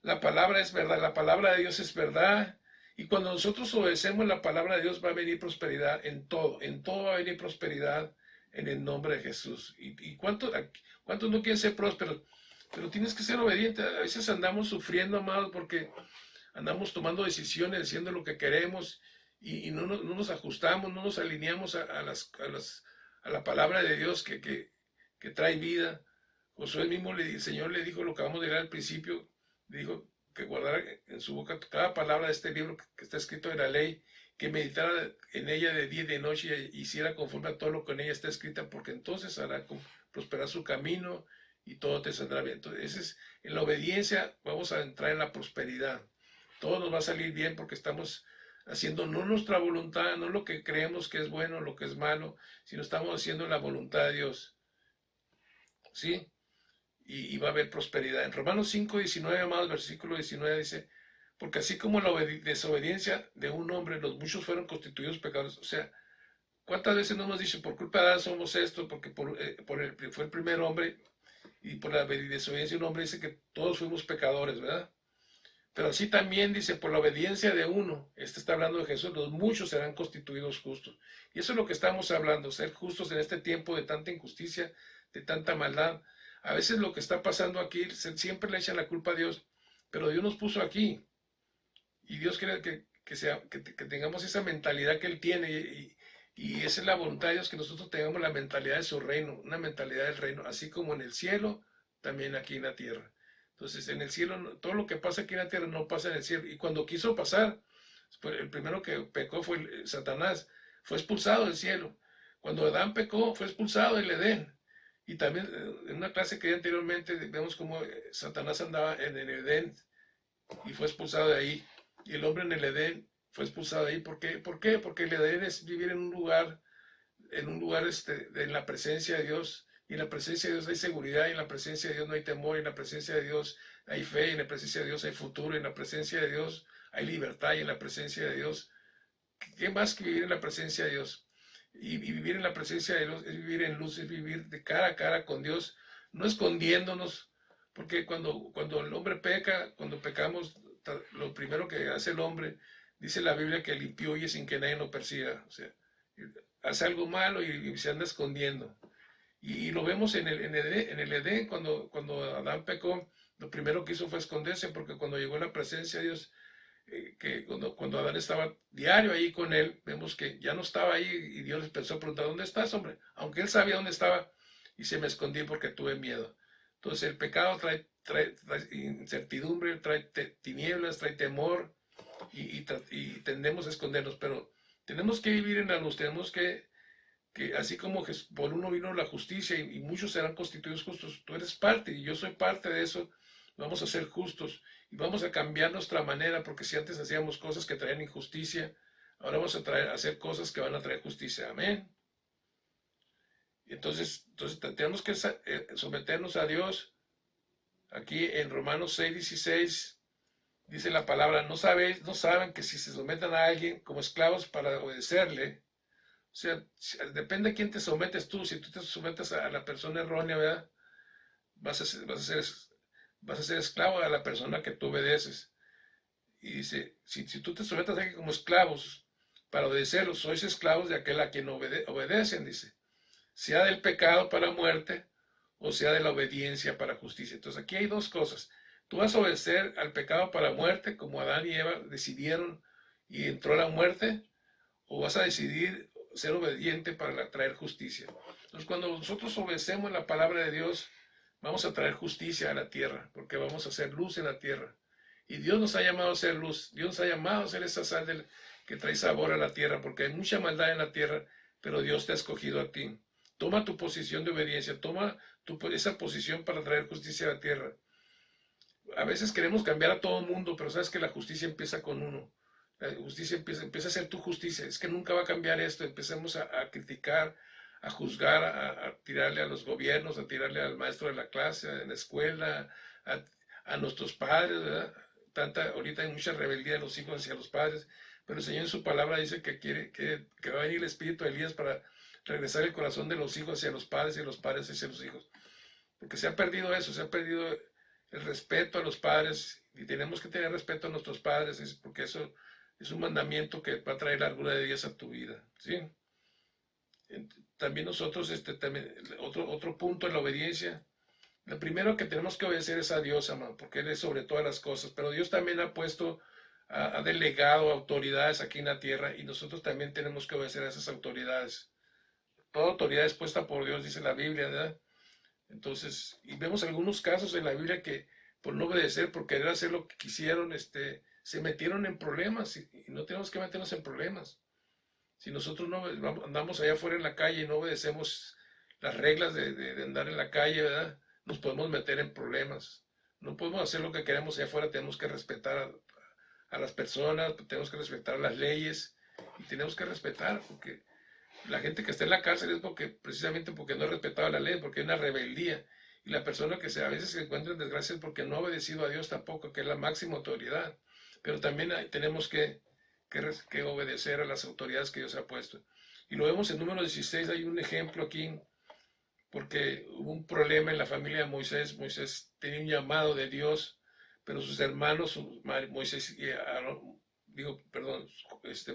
la palabra es verdad, la palabra de Dios es verdad. Y cuando nosotros obedecemos la palabra de Dios va a venir prosperidad en todo va a venir prosperidad en el nombre de Jesús. ¿Y cuántos no quieren ser prósperos? Pero tienes que ser obediente. A veces andamos sufriendo, amados, porque andamos tomando decisiones, haciendo lo que queremos y no nos ajustamos, no nos alineamos a la palabra de Dios que trae vida. Josué mismo, el Señor le dijo lo que acabamos de leer al principio, le dijo que guardara en su boca cada palabra de este libro que está escrito en la ley, que meditara en ella de día y de noche y hiciera conforme a todo lo que en ella está escrita, porque entonces hará prosperar su camino y todo te saldrá bien. Entonces, en la obediencia vamos a entrar en la prosperidad. Todo nos va a salir bien porque estamos haciendo no nuestra voluntad, no lo que creemos que es bueno, lo que es malo, sino estamos haciendo la voluntad de Dios. ¿Sí? Y va a haber prosperidad. En Romanos 5:19, amados, versículo 19 dice, porque así como la desobediencia de un hombre, los muchos fueron constituidos pecadores. O sea, ¿cuántas veces no hemos dicho, por culpa de Adán somos esto, porque fue el primer hombre, y por la desobediencia de un hombre dice que todos fuimos pecadores, ¿verdad? Pero así también dice, por la obediencia de uno, este está hablando de Jesús, los muchos serán constituidos justos. Y eso es lo que estamos hablando, ser justos en este tiempo de tanta injusticia, de tanta maldad. A veces lo que está pasando aquí, siempre le echan la culpa a Dios, pero Dios nos puso aquí. Y Dios quiere que tengamos esa mentalidad que Él tiene. Y esa es la voluntad de Dios, que nosotros tengamos la mentalidad de su reino, una mentalidad del reino, así como en el cielo, también aquí en la tierra. Entonces, en el cielo, todo lo que pasa aquí en la tierra no pasa en el cielo. Y cuando quiso pasar, el primero que pecó fue Satanás, fue expulsado del cielo. Cuando Adán pecó, fue expulsado del Edén. Y también en una clase que di anteriormente vemos cómo Satanás andaba en el Edén y fue expulsado de ahí. Y el hombre en el Edén fue expulsado de ahí. ¿Por qué? Porque el Edén es vivir en un lugar en la presencia de Dios. Y en la presencia de Dios hay seguridad, y en la presencia de Dios no hay temor, y en la presencia de Dios hay fe, y en la presencia de Dios hay futuro, y en la presencia de Dios hay libertad, y en la presencia de Dios, ¿qué más que vivir en la presencia de Dios? Y vivir en la presencia de Dios es vivir en luz, es vivir de cara a cara con Dios, no escondiéndonos, porque cuando el hombre peca, cuando pecamos, lo primero que hace el hombre, dice la Biblia, que limpió huye sin que nadie lo persiga. O sea, hace algo malo y se anda escondiendo. Y lo vemos en el Edén, cuando Adán pecó, lo primero que hizo fue esconderse, porque cuando llegó a la presencia de Dios, que cuando Adán estaba diario ahí con él, vemos que ya no estaba ahí, y Dios les pensó preguntar, ¿dónde estás, hombre? Aunque él sabía dónde estaba, y se me escondí porque tuve miedo. Entonces el pecado trae incertidumbre, trae tinieblas, trae temor, y tendemos a escondernos, pero tenemos que vivir en la luz, tenemos que así como por uno vino la justicia y muchos serán constituidos justos, tú eres parte y yo soy parte de eso, vamos a ser justos y vamos a cambiar nuestra manera, porque si antes hacíamos cosas que traían injusticia, ahora vamos a hacer cosas que van a traer justicia. Amén. Entonces tenemos que someternos a Dios. Aquí en Romanos 6:16 dice la palabra, no saben que si se someten a alguien como esclavos para obedecerle, o sea, depende de quién te sometes tú. Si tú te sometes a la persona errónea, ¿verdad? Vas a ser esclavo a la persona que tú obedeces. Y dice, si tú te sometes a alguien como esclavos para obedecerlos, sois esclavos de aquel a quien obedecen, dice. Sea del pecado para muerte o sea de la obediencia para justicia. Entonces aquí hay dos cosas. Tú vas a obedecer al pecado para muerte, como Adán y Eva decidieron y entró la muerte, o vas a decidir ser obediente para traer justicia. Entonces, cuando nosotros obedecemos la palabra de Dios, vamos a traer justicia a la tierra, porque vamos a hacer luz en la tierra. Y Dios nos ha llamado a ser luz, Dios nos ha llamado a ser esa sal que trae sabor a la tierra, porque hay mucha maldad en la tierra, pero Dios te ha escogido a ti. Toma tu posición de obediencia, toma esa posición para traer justicia a la tierra. A veces queremos cambiar a todo el mundo, pero sabes que la justicia empieza con uno. La justicia empieza a ser tu justicia. Es que nunca va a cambiar esto. Empecemos a criticar, a juzgar, a tirarle a los gobiernos, a tirarle al maestro de la clase, en la escuela, a nuestros padres, ¿verdad? Ahorita hay mucha rebeldía de los hijos hacia los padres, pero el Señor en su palabra dice que va a venir el espíritu de Elías para regresar el corazón de los hijos hacia los padres y los padres hacia los hijos. Porque se ha perdido eso, se ha perdido el respeto a los padres, y tenemos que tener respeto a nuestros padres, porque eso es un mandamiento que va a traer largura de días a tu vida, ¿sí? También nosotros, otro punto en la obediencia, lo primero que tenemos que obedecer es a Dios, amado, porque Él es sobre todas las cosas, pero Dios también ha delegado autoridades aquí en la tierra, y nosotros también tenemos que obedecer a esas autoridades. Toda autoridad es puesta por Dios, dice la Biblia, ¿verdad? Entonces, y vemos algunos casos en la Biblia que por no obedecer, por querer hacer lo que quisieron, se metieron en problemas, y no tenemos que meternos en problemas. Si nosotros no andamos allá afuera en la calle y no obedecemos las reglas de andar en la calle, ¿verdad? Nos podemos meter en problemas. No podemos hacer lo que queremos allá afuera, tenemos que respetar a las personas, tenemos que respetar las leyes, y tenemos que respetar, porque la gente que está en la cárcel es precisamente porque no ha respetado la ley, porque hay una rebeldía. Y la persona que a veces se encuentra en desgracia es porque no ha obedecido a Dios tampoco, que es la máxima autoridad. Pero también tenemos que obedecer a las autoridades que Dios ha puesto. Y lo vemos en Números 16, hay un ejemplo aquí, porque hubo un problema en la familia de Moisés. Moisés tenía un llamado de Dios, pero sus hermanos, Moisés y Aarón,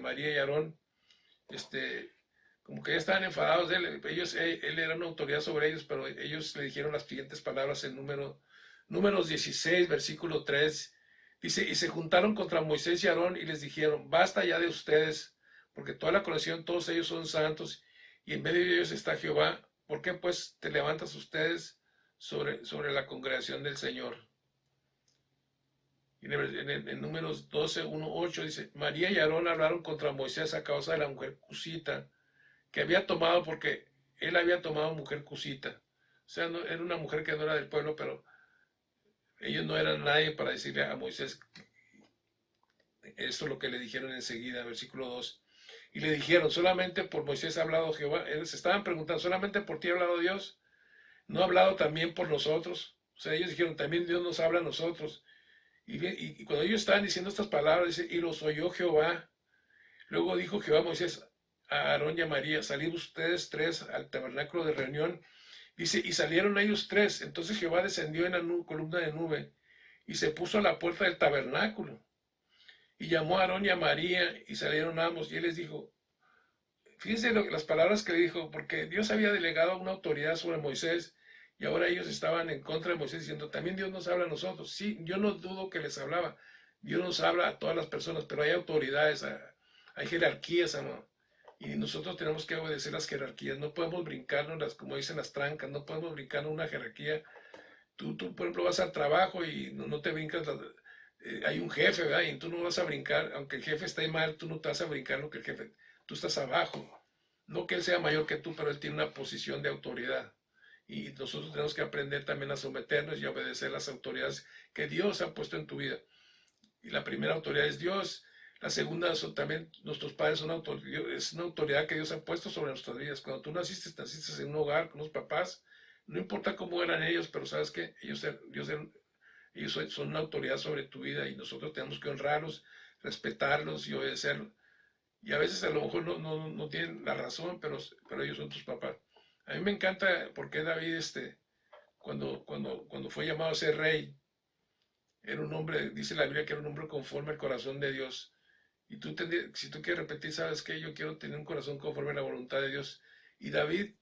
María y Aarón, como que ya estaban enfadados de él. Él era una autoridad sobre ellos, pero ellos le dijeron las siguientes palabras en Números 16, versículo 3. Dice, y se juntaron contra Moisés y Aarón y les dijeron, basta ya de ustedes, porque toda la colección, todos ellos son santos, y en medio de ellos está Jehová. ¿Por qué pues te levantas ustedes sobre la congregación del Señor? Y en Números 12, 1, 8 dice, María y Aarón hablaron contra Moisés a causa de la mujer cusita, que había tomado, porque él había tomado mujer cusita. O sea, era una mujer que no era del pueblo, pero ellos no eran nadie para decirle a Moisés. Esto es lo que le dijeron enseguida, versículo 2. Y le dijeron, solamente por Moisés ha hablado Jehová. Se estaban preguntando, ¿solamente por ti ha hablado Dios? ¿No ha hablado también por nosotros? O sea, ellos dijeron, también Dios nos habla a nosotros. Y cuando ellos estaban diciendo estas palabras, dice, y los oyó Jehová. Luego dijo Jehová a Moisés, a Aarón y a María, salid ustedes tres al tabernáculo de reunión. Dice, y salieron ellos tres. Entonces Jehová descendió en la columna de nube y se puso a la puerta del tabernáculo. Y llamó a Aarón y a María y salieron ambos. Y él les dijo, fíjense las palabras que le dijo, porque Dios había delegado una autoridad sobre Moisés y ahora ellos estaban en contra de Moisés diciendo, también Dios nos habla a nosotros. Sí, yo no dudo que les hablaba. Dios nos habla a todas las personas, pero hay autoridades, hay jerarquías, amor. Y nosotros tenemos que obedecer las jerarquías. No podemos brincarnos, como dicen las trancas, no podemos brincarnos una jerarquía. Tú, por ejemplo, vas al trabajo y no te brincas. Hay un jefe, ¿verdad? Y tú no vas a brincar, aunque el jefe esté mal, tú no te vas a brincar lo que el jefe. Tú estás abajo. No que él sea mayor que tú, pero él tiene una posición de autoridad. Y nosotros tenemos que aprender también a someternos y a obedecer las autoridades que Dios ha puesto en tu vida. Y la primera autoridad es Dios. La segunda son también nuestros padres, es una autoridad que Dios ha puesto sobre nuestras vidas. Cuando tú naciste en un hogar con unos papás, no importa cómo eran ellos, pero sabes que ellos son una autoridad sobre tu vida y nosotros tenemos que honrarlos, respetarlos y obedecerlos. Y a veces a lo mejor no tienen la razón, pero ellos son tus papás. A mí me encanta porque David, cuando fue llamado a ser rey, era un hombre, dice la Biblia que era un hombre conforme al corazón de Dios. Y si tú quieres repetir, ¿sabes qué? Yo quiero tener un corazón conforme a la voluntad de Dios. Y David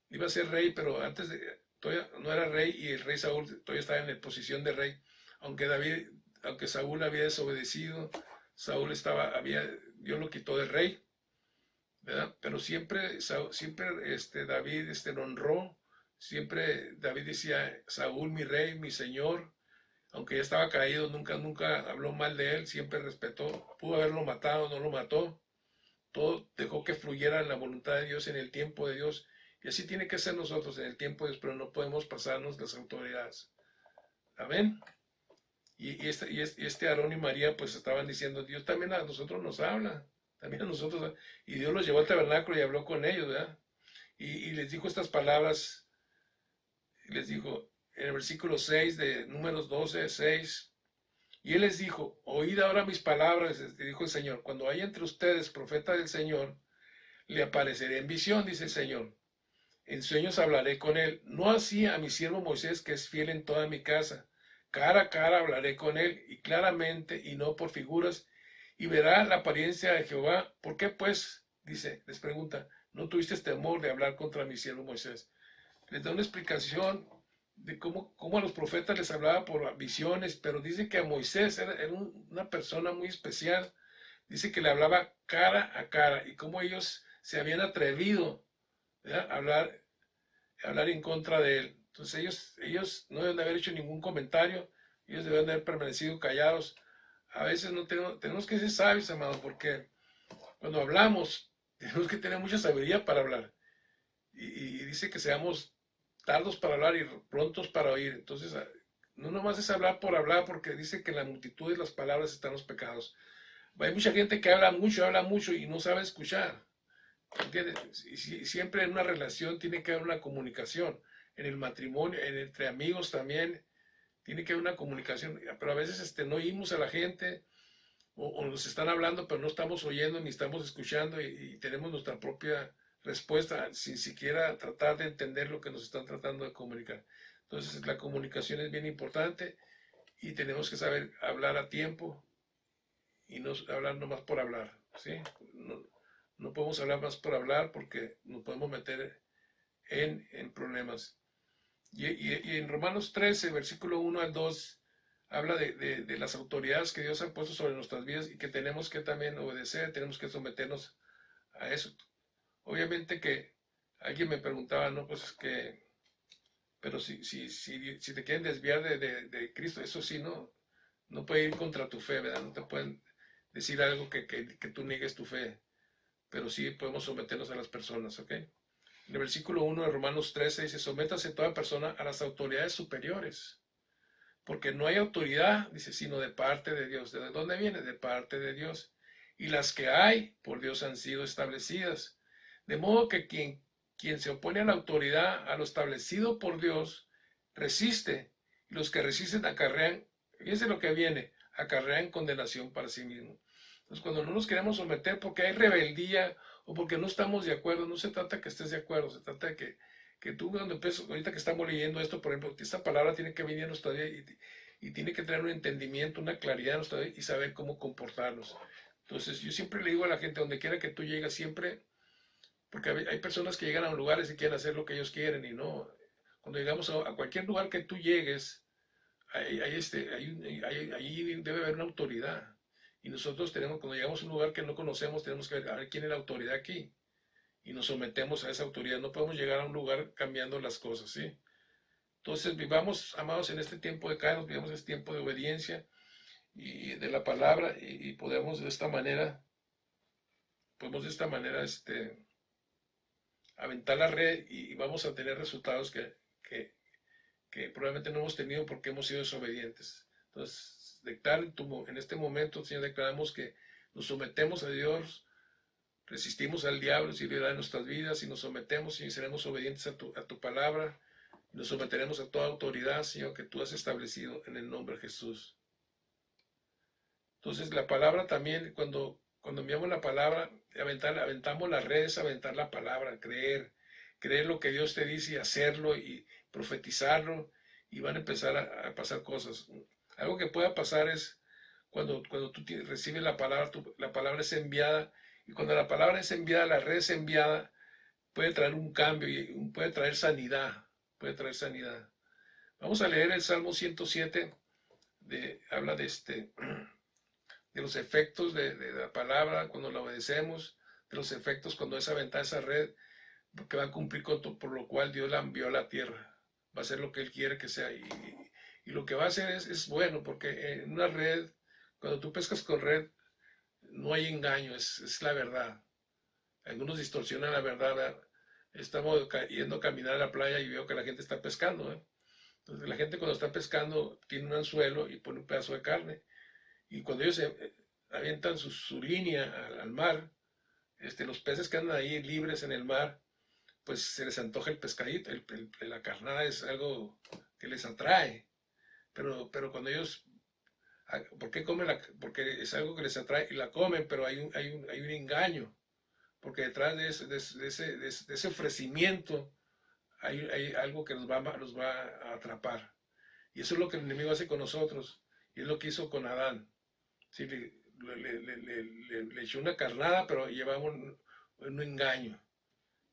iba a ser rey, pero todavía no era rey, y el rey Saúl todavía estaba en la posición de rey. Aunque Saúl había desobedecido, Dios lo quitó de rey. ¿verdad? Pero siempre, David lo honró, siempre David decía, Saúl, mi rey, mi señor, aunque ya estaba caído, nunca habló mal de él, siempre respetó, pudo haberlo matado, no lo mató, todo dejó que fluyera la voluntad de Dios en el tiempo de Dios, y así tiene que ser nosotros en el tiempo de Dios, pero no podemos pasarnos las autoridades. Amén. Y Aarón y María pues estaban diciendo, Dios también a nosotros nos habla, también a nosotros, y Dios los llevó al tabernáculo y habló con ellos, ¿verdad? Y les dijo estas palabras, les dijo en el versículo 6 de Números 12:6, y él les dijo, oíd ahora mis palabras, dijo el Señor, cuando haya entre ustedes profeta del Señor, le apareceré en visión, dice el Señor. En sueños hablaré con él, no así a mi siervo Moisés, que es fiel en toda mi casa. Cara a cara hablaré con él, y claramente, y no por figuras, y verá la apariencia de Jehová. ¿Por qué, pues, dice, les pregunta, no tuviste temor de hablar contra mi siervo Moisés? Les da una explicación de cómo a los profetas les hablaba por visiones, pero dice que a Moisés era una persona muy especial. Dice que le hablaba cara a cara, y cómo ellos se habían atrevido, ¿verdad?, a hablar en contra de él. Entonces ellos no deben de haber hecho ningún comentario, ellos deben de haber permanecido callados. A veces no tenemos que ser sabios, amados, porque cuando hablamos tenemos que tener mucha sabiduría para hablar. Y dice que seamos tardos para hablar y prontos para oír. Entonces no nomás es hablar por hablar, porque dice que en la multitud de las palabras están los pecados. Hay mucha gente que habla mucho y no sabe escuchar. ¿Entiendes? Y siempre en una relación tiene que haber una comunicación. En el matrimonio, entre amigos también, tiene que haber una comunicación. Pero a veces no oímos a la gente, o nos están hablando, pero no estamos oyendo ni estamos escuchando, y tenemos nuestra propia respuesta sin siquiera tratar de entender lo que nos están tratando de comunicar. Entonces la comunicación es bien importante, y tenemos que saber hablar a tiempo y no hablar nomás por hablar, ¿sí? No podemos hablar más por hablar, porque nos podemos meter en problemas. Y en Romanos 13, versículo 1 al 2, habla de las autoridades que Dios ha puesto sobre nuestras vidas, y que tenemos que también obedecer, tenemos que someternos a eso. Obviamente que alguien me preguntaba, no, pues es que, pero si te quieren desviar de Cristo, eso sí, no puede ir contra tu fe, ¿verdad? No te pueden decir algo que tú niegues tu fe, pero sí podemos someternos a las personas, ¿ok? En el versículo 1 de Romanos 13 dice, sométase toda persona a las autoridades superiores, porque no hay autoridad, dice, sino de parte de Dios. ¿De dónde viene? De parte de Dios. Y las que hay, por Dios han sido establecidas. De modo que quien se opone a la autoridad, a lo establecido por Dios, resiste, y los que resisten acarrean, fíjense lo que viene, acarrean condenación para sí mismos. Entonces, cuando no nos queremos someter porque hay rebeldía o porque no estamos de acuerdo, no se trata que estés de acuerdo, se trata de que tú, cuando empieces, ahorita que estamos leyendo esto, por ejemplo, esta palabra tiene que venir a nuestra vida, y tiene que tener un entendimiento, una claridad en nuestra vida, y saber cómo comportarnos. Entonces, yo siempre le digo a la gente, donde quiera que tú llegues, siempre, porque hay personas que llegan a lugares y quieren hacer lo que ellos quieren, y no. Cuando llegamos a cualquier lugar que tú llegues, ahí debe haber una autoridad. Y nosotros cuando llegamos a un lugar que no conocemos, tenemos que ver a ver quién es la autoridad aquí, y nos sometemos a esa autoridad. No podemos llegar a un lugar cambiando las cosas, ¿sí? Entonces vivamos, amados, en este tiempo de Kairos, vivamos en este tiempo de obediencia y de la palabra, y podemos de esta manera aventar la red, y vamos a tener resultados que probablemente no hemos tenido porque hemos sido desobedientes. Entonces, en este momento, Señor, declaramos que nos sometemos a Dios, resistimos al diablo si le da en nuestras vidas, y nos sometemos y seremos obedientes a tu palabra, y nos someteremos a toda autoridad, Señor, que tú has establecido en el nombre de Jesús. Entonces, la palabra también, cuando enviamos la palabra, aventamos las redes, aventar la palabra, creer lo que Dios te dice y hacerlo y profetizarlo, y van a empezar a pasar cosas. Algo que pueda pasar es cuando tú recibes la palabra es enviada, y cuando la palabra es enviada, la red es enviada, puede traer un cambio y puede traer sanidad, Vamos a leer el Salmo 107, habla de los efectos de la palabra cuando la obedecemos. de los efectos cuando es aventada esa red, porque va a cumplir con todo, por lo cual Dios la envió a la tierra. Va a ser lo que Él quiere que sea. Y lo que va a hacer es bueno, porque en una red, cuando tú pescas con red, no hay engaño, es la verdad. Algunos distorsionan la verdad. ¿Verdad? Estamos yendo a caminar a la playa y veo que la gente está pescando. ¿Eh? Entonces la gente cuando está pescando tiene un anzuelo y pone un pedazo de carne. Y cuando ellos avientan su línea al mar, los peces que andan ahí libres en el mar, pues se les antoja el pescadito, la carnada es algo que les atrae. Pero cuando ellos, ¿por qué comen porque es algo que les atrae y la comen, pero hay un engaño, porque detrás de ese ofrecimiento hay algo que los va a atrapar. Y eso es lo que el enemigo hace con nosotros, y es lo que hizo con Adán. Sí, le echó una carnada, pero llevaba un engaño.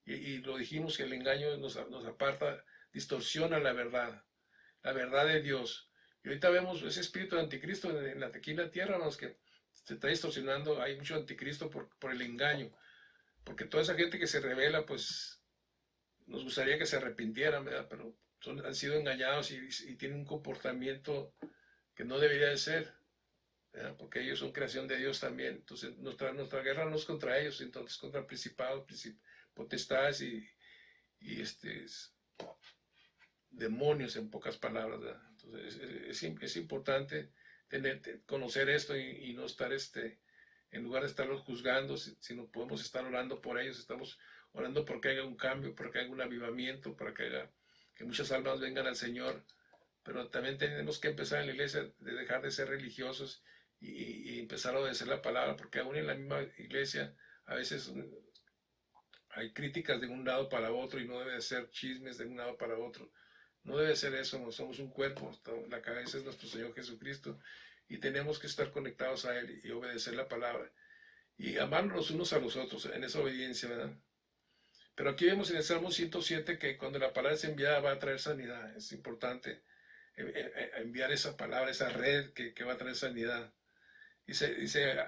Y lo dijimos que el engaño nos aparta, distorsiona la verdad de Dios. Y ahorita vemos ese espíritu de anticristo aquí en la tierra, ¿no? Que se está distorsionando, hay mucho anticristo por el engaño. Porque toda esa gente que se revela, pues nos gustaría que se arrepintieran, ¿verdad? Pero han sido engañados y tienen un comportamiento que no debería de ser, ¿verdad? Porque ellos son creación de Dios también. Entonces nuestra guerra no es contra ellos, entonces contra principados, potestades y demonios, en pocas palabras, ¿verdad? Entonces es importante conocer esto y no estar en lugar de estarlos juzgando, sino podemos estar orando por ellos, estamos orando porque haya un cambio, porque haya un avivamiento, para que muchas almas vengan al Señor. Pero también tenemos que empezar en la iglesia de dejar de ser religiosos y empezar a obedecer la palabra, porque aún en la misma iglesia a veces hay críticas de un lado para otro y no debe de ser chismes de un lado para otro. No debe ser eso, no somos un cuerpo, la cabeza es nuestro Señor Jesucristo y tenemos que estar conectados a Él y obedecer la palabra y amarnos los unos a los otros en esa obediencia, ¿verdad? Pero aquí vemos en el Salmo 107 que cuando la palabra es enviada va a traer sanidad. Es importante enviar esa palabra, esa red que va a traer sanidad. Dice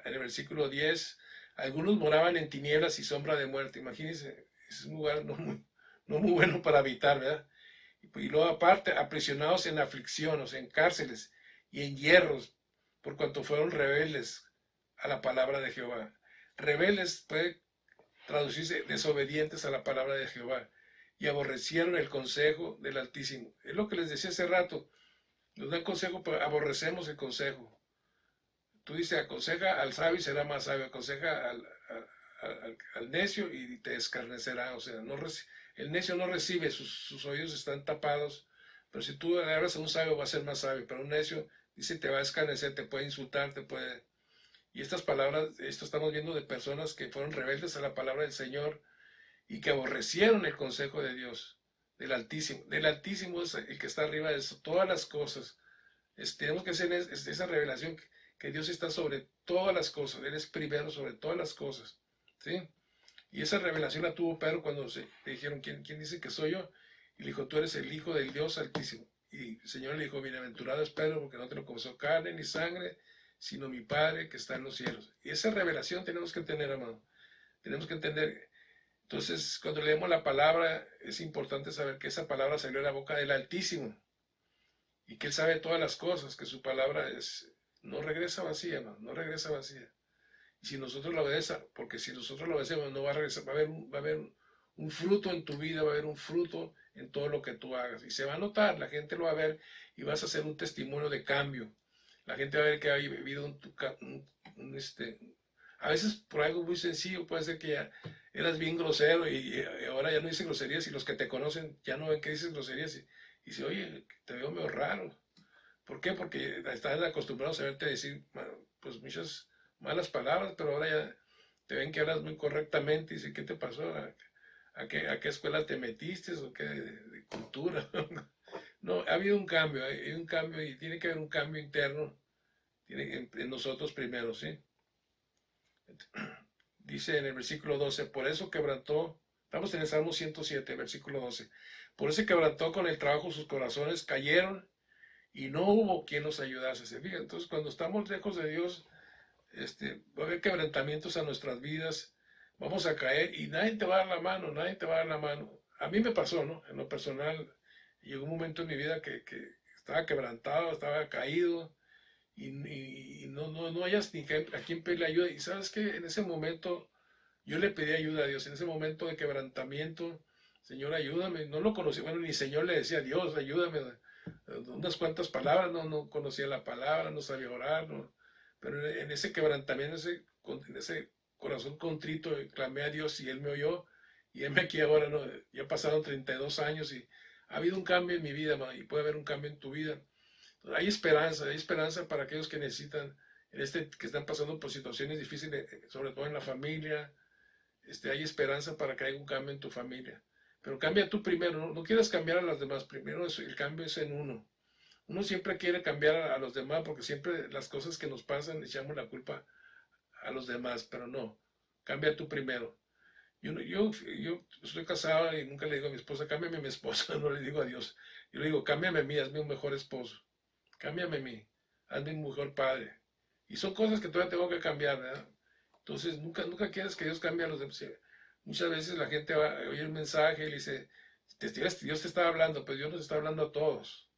en el versículo 10, algunos moraban en tinieblas y sombra de muerte. Imagínense, es un lugar no muy bueno para habitar, ¿verdad? Y luego aparte, aprisionados en aflicción, o sea, en cárceles y en hierros, por cuanto fueron rebeldes a la palabra de Jehová. Rebeldes puede traducirse desobedientes a la palabra de Jehová y aborrecieron el consejo del Altísimo. Es lo que les decía hace rato. Nos dan consejo, pero aborrecemos el consejo. Tú dices, aconseja al sabio y será más sabio, aconseja al necio y te escarnecerá. O sea, el necio no recibe, sus oídos están tapados, pero si tú le hablas a un sabio va a ser más sabio, pero un necio dice te va a escarnecer, te puede insultar, te puede... Y estas palabras, esto estamos viendo de personas que fueron rebeldes a la palabra del Señor y que aborrecieron el consejo de Dios, del Altísimo. Del Altísimo es el que está arriba de todas las cosas. Tenemos que hacer esa revelación que Dios está sobre todas las cosas, Él es primero sobre todas las cosas, ¿sí? Y esa revelación la tuvo Pedro cuando le dijeron, ¿quién dice que soy yo? Y le dijo, tú eres el Hijo del Dios Altísimo. Y el Señor le dijo, bienaventurado es Pedro, porque no te lo confesó carne ni sangre, sino mi Padre que está en los cielos. Y esa revelación tenemos que tener, amado. Tenemos que entender. Entonces, cuando leemos la palabra, es importante saber que esa palabra salió de la boca del Altísimo. Y que Él sabe todas las cosas, que su palabra no regresa vacía, no regresa vacía. Y si nosotros lo obedecemos, porque si nosotros lo obedecemos, no va a regresar, va a haber un fruto en tu vida, va a haber un fruto en todo lo que tú hagas. Y se va a notar, la gente lo va a ver y vas a hacer un testimonio de cambio. La gente va a ver que ha vivido a veces por algo muy sencillo, puede ser que ya eras bien grosero y ahora ya no dices groserías y los que te conocen ya no ven que dices groserías y dicen, oye, te veo medio raro. ¿Por qué? Porque están acostumbrados a verte decir pues muchas malas palabras, pero ahora ya te ven que hablas muy correctamente y dicen, ¿qué te pasó? ¿A qué escuela te metiste? ¿O qué de cultura? No, ha habido un cambio, hay un cambio y tiene que haber un cambio interno en nosotros primero, ¿sí? Dice en el versículo 12, por eso quebrantó, estamos en el Salmo 107, versículo 12, por eso quebrantó con el trabajo sus corazones, cayeron y no hubo quien nos ayudase. ¿Se fijan? Entonces, cuando estamos lejos de Dios, va a haber quebrantamientos a nuestras vidas, vamos a caer y nadie te va a dar la mano, nadie te va a dar la mano. A mí me pasó, ¿no? En lo personal, llegó un momento en mi vida que estaba quebrantado, estaba caído y no hayas ni a quién pedirle ayuda. Y sabes que en ese momento yo le pedí ayuda a Dios, en ese momento de quebrantamiento, Señor, ayúdame. No lo conocía, bueno, ni Señor le decía, Dios, ayúdame. Unas cuantas palabras, no conocía la palabra, no sabía orar, no. Pero en ese quebrantamiento, en ese corazón contrito, clamé a Dios y Él me oyó. Y Él me aquí ahora, ¿no? Ya pasaron 32 años y ha habido un cambio en mi vida, y puede haber un cambio en tu vida. Hay esperanza para aquellos que necesitan, que están pasando por situaciones difíciles, sobre todo en la familia. Hay esperanza para que haya un cambio en tu familia. Pero cambia tú primero, no quieras cambiar a las demás. Primero el cambio es en uno. Uno siempre quiere cambiar a los demás porque siempre las cosas que nos pasan le echamos la culpa a los demás, pero no. Cambia tú primero. Yo estoy casado y nunca le digo a mi esposa, cámbiame a mi esposa, no le digo a Dios. Yo le digo, cámbiame a mí, hazme un mejor esposo. Cámbiame a mí, hazme un mejor padre. Y son cosas que todavía tengo que cambiar, ¿verdad? Entonces, nunca quieres que Dios cambie a los demás. Muchas veces la gente va a oír el mensaje y le dice, Dios te está hablando, pero Dios nos está hablando a todos,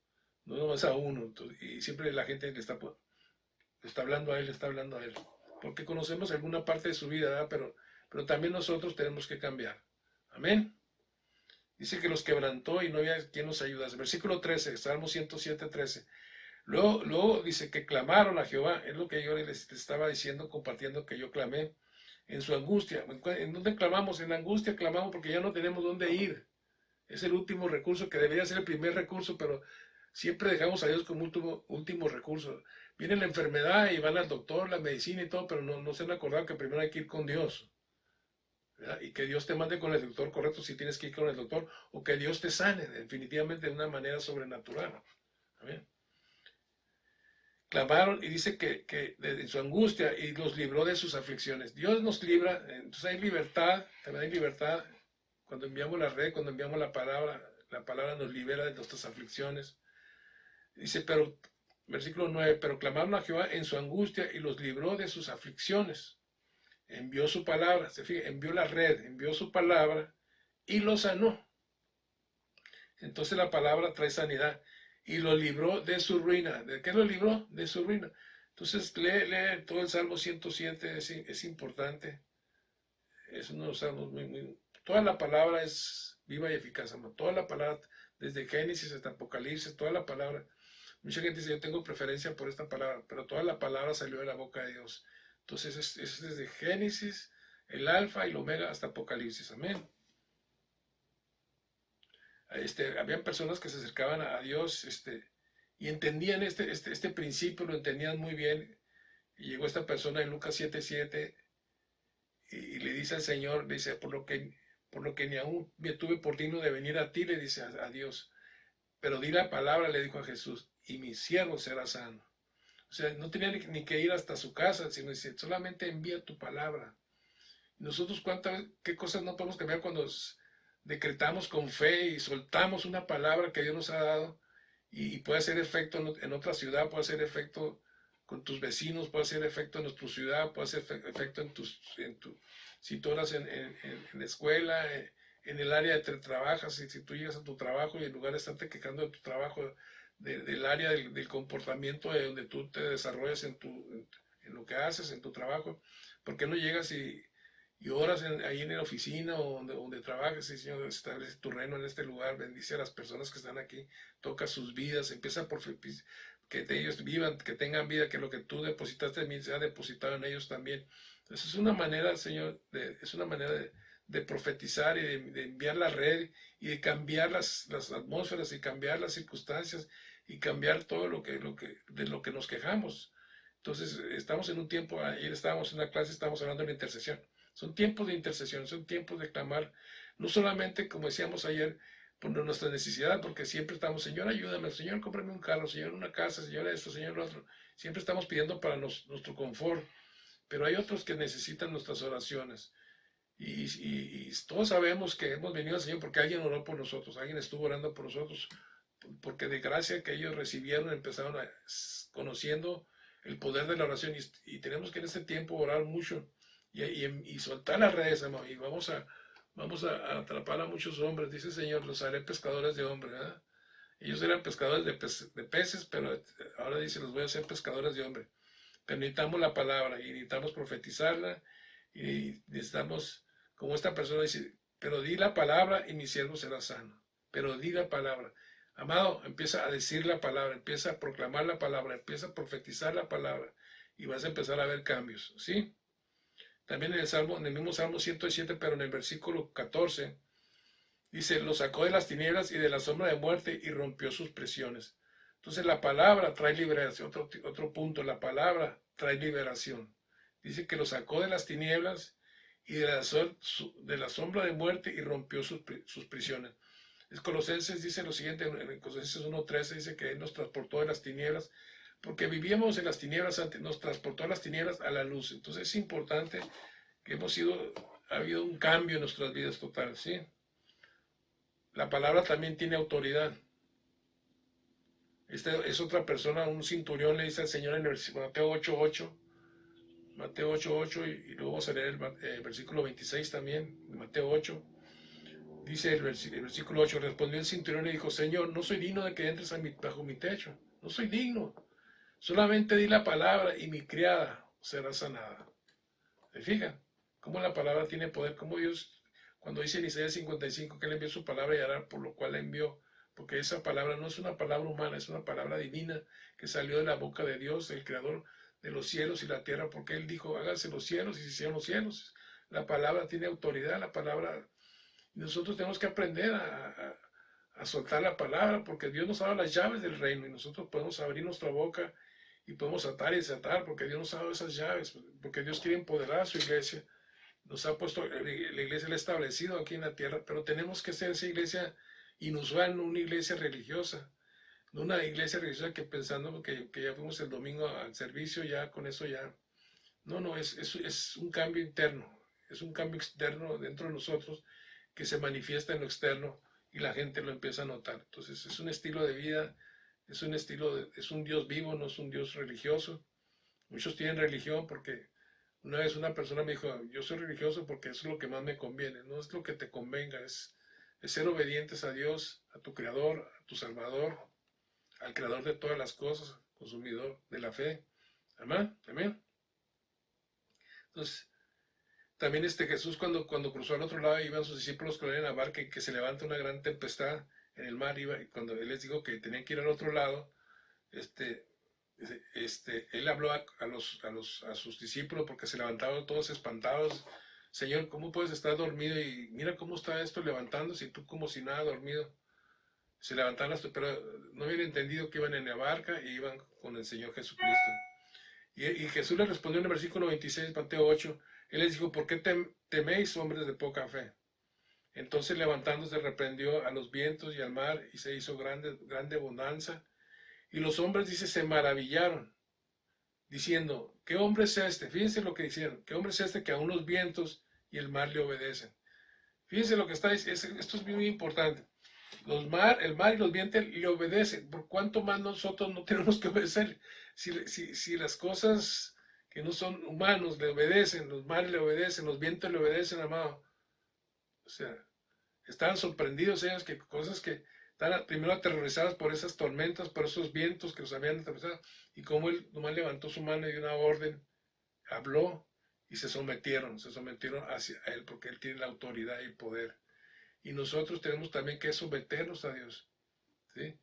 no nomás a uno. Entonces, y siempre la gente le está hablando a él, le está hablando a él. Porque conocemos alguna parte de su vida, ¿verdad? Pero también nosotros tenemos que cambiar. Amén. Dice que los quebrantó y no había quien nos ayudase. Versículo 13, Salmo 107, 13. Luego dice que clamaron a Jehová, es lo que yo les estaba diciendo, compartiendo que yo clamé en su angustia. ¿En dónde clamamos? En la angustia clamamos porque ya no tenemos dónde ir. Es el último recurso que debería ser el primer recurso, pero siempre dejamos a Dios como último recurso. Viene la enfermedad y van al doctor, la medicina y todo, pero no se han acordado que primero hay que ir con Dios, ¿verdad? Y que Dios te mande con el doctor correcto si tienes que ir con el doctor, o que Dios te sane definitivamente de una manera sobrenatural. Amén. Clamaron y dice que de su angustia y los libró de sus aflicciones. Dios nos libra, entonces hay libertad, también hay libertad cuando enviamos la red, cuando enviamos la palabra nos libera de nuestras aflicciones. Dice, pero, versículo 9, pero clamaron a Jehová en su angustia y los libró de sus aflicciones. Envió su palabra, se fija, envió la red, envió su palabra y lo sanó. Entonces la palabra trae sanidad y lo libró de su ruina. ¿De qué lo libró? De su ruina. Entonces lee todo el Salmo 107, es importante. Es uno de los salmos toda la palabra es viva y eficaz, amor. Toda la palabra, desde Génesis hasta Apocalipsis, toda la palabra. Mucha gente dice, yo tengo preferencia por esta palabra, pero toda la palabra salió de la boca de Dios. Entonces es desde Génesis, el alfa y el omega hasta Apocalipsis. Amén. Habían personas que se acercaban a Dios y entendían este principio, lo entendían muy bien. Y llegó esta persona en Lucas 7:7 y le dice al Señor, dice, por lo que ni aún me tuve por digno de venir a ti, le dice a Dios. Pero di la palabra, le dijo a Jesús, y mi siervo será sano. O sea, no tenía ni que ir hasta su casa, sino dice, solamente envía tu palabra. Nosotros, qué cosas no podemos cambiar cuando decretamos con fe y soltamos una palabra que Dios nos ha dado y puede hacer efecto en otra ciudad, puede hacer efecto con tus vecinos, puede hacer efecto en tu ciudad, puede hacer efecto si tú eras en la escuela, en el área de trabajas, si tú llegas a tu trabajo y en lugar de estarte quejando de tu trabajo, del área del comportamiento de donde tú te desarrollas en lo que haces, en tu trabajo, ¿por qué no llegas y oras ahí en la oficina o donde trabajes? Y Señor, establece tu reino en este lugar, bendice a las personas que están aquí, toca sus vidas, empieza por que ellos vivan, que tengan vida, que lo que tú depositaste en mí sea depositado en ellos también. Entonces es una manera, Señor, es una manera de profetizar y de enviar la red y de cambiar las atmósferas y cambiar las circunstancias y cambiar todo de lo que nos quejamos. Entonces estamos en un tiempo, ayer estábamos en una clase, estábamos hablando de la intercesión. Son tiempos de intercesión, son tiempos de clamar, no solamente, como decíamos ayer, por nuestra necesidad, porque siempre estamos, Señor, ayúdame, Señor, cómprame un carro, Señor, una casa, Señor, esto, Señor, lo otro. Siempre estamos pidiendo para nuestro confort, pero hay otros que necesitan nuestras oraciones. Y todos sabemos que hemos venido al Señor porque alguien oró por nosotros, alguien estuvo orando por nosotros, porque de gracia que ellos recibieron, empezaron conociendo el poder de la oración y tenemos que en este tiempo orar mucho. y soltar las redes, amado, y vamos a atrapar a muchos hombres. Dice el Señor, los haré pescadores de hombres, ¿verdad? Ellos eran pescadores de peces, pero ahora dice, los voy a hacer pescadores de hombres. Pero necesitamos la palabra y necesitamos profetizarla y necesitamos, como esta persona dice, pero di la palabra y mi siervo será sano. Pero di la palabra. Amado, empieza a decir la palabra, empieza a proclamar la palabra, empieza a profetizar la palabra y vas a empezar a ver cambios, ¿sí? También en el mismo Salmo 107, pero en el versículo 14, dice, lo sacó de las tinieblas y de la sombra de muerte y rompió sus prisiones. Entonces la palabra trae liberación. Otro punto, la palabra trae liberación. Dice que lo sacó de las tinieblas y de la sombra de muerte y rompió sus prisiones. Colosenses dice lo siguiente, en Colosenses 1:13 dice que Él nos transportó de las tinieblas, porque vivíamos en las tinieblas antes, nos transportó a las tinieblas a la luz. Entonces es importante que ha habido un cambio en nuestras vidas total, ¿sí? La palabra también tiene autoridad. Esta es otra persona, un centurión le dice al Señor en el Mateo 8:8, Mateo 8:8, y luego vamos a leer el versículo 26 también, Mateo 8. Dice el versículo 8, respondió el centurión y dijo, Señor, no soy digno de que entres bajo mi techo, no soy digno, solamente di la palabra y mi criada será sanada. ¿Se fijan? Cómo la palabra tiene poder, cómo Dios, cuando dice en Isaías 55 que Él envió su palabra y hará por lo cual la envió, porque esa palabra no es una palabra humana, es una palabra divina que salió de la boca de Dios, el creador de los cielos y la tierra, porque Él dijo, háganse los cielos y se hicieron los cielos. La palabra tiene autoridad, la palabra. Nosotros tenemos que aprender a soltar la palabra, porque Dios nos ha dado las llaves del reino y nosotros podemos abrir nuestra boca y podemos atar y desatar, porque Dios nos ha dado esas llaves, porque Dios quiere empoderar a su iglesia. Nos ha puesto, la iglesia la ha establecido aquí en la tierra, pero tenemos que ser esa iglesia inusual, no una iglesia religiosa, no una iglesia religiosa que pensando que ya fuimos el domingo al servicio, ya con eso ya. No, es un cambio interno, es un cambio externo dentro de nosotros que se manifiesta en lo externo y la gente lo empieza a notar. Entonces es un estilo de vida, es un Dios vivo, no es un Dios religioso. Muchos tienen religión porque una vez una persona me dijo, yo soy religioso porque eso es lo que más me conviene, no es lo que te convenga, es ser obedientes a Dios, a tu Creador, a tu Salvador, al Creador de todas las cosas, consumidor de la fe. Amén, amén. Entonces, también Jesús cuando cruzó al otro lado, iban sus discípulos con él en la barca y que se levanta una gran tempestad en el mar, y cuando él les dijo que tenían que ir al otro lado, él habló a sus discípulos porque se levantaron todos espantados. Señor, ¿cómo puedes estar dormido? Y mira cómo está esto levantándose y tú como si nada dormido. Se levantaron, pero no habían entendido que iban en la barca y iban con el Señor Jesucristo. Y Jesús les respondió en el versículo 26, Mateo 8, Él les dijo, ¿por qué teméis, hombres de poca fe? Entonces levantándose reprendió a los vientos y al mar y se hizo grande bonanza. Y los hombres, dice, se maravillaron, diciendo, ¿qué hombre es este? Fíjense lo que hicieron, ¿qué hombre es este que aún los vientos y el mar le obedecen? Fíjense lo que está diciendo, esto es muy importante. El mar y los vientos le obedecen. ¿Por cuánto más nosotros no tenemos que obedecer? Si las cosas que no son humanos le obedecen, los mares le obedecen, los vientos le obedecen, amado. O sea, estaban sorprendidos ellos que cosas que estaban primero aterrorizadas por esas tormentas, por esos vientos que los habían atravesado, y como él nomás levantó su mano y dio una orden, habló y se sometieron hacia él, porque él tiene la autoridad y el poder. Y nosotros tenemos también que someternos a Dios, ¿sí?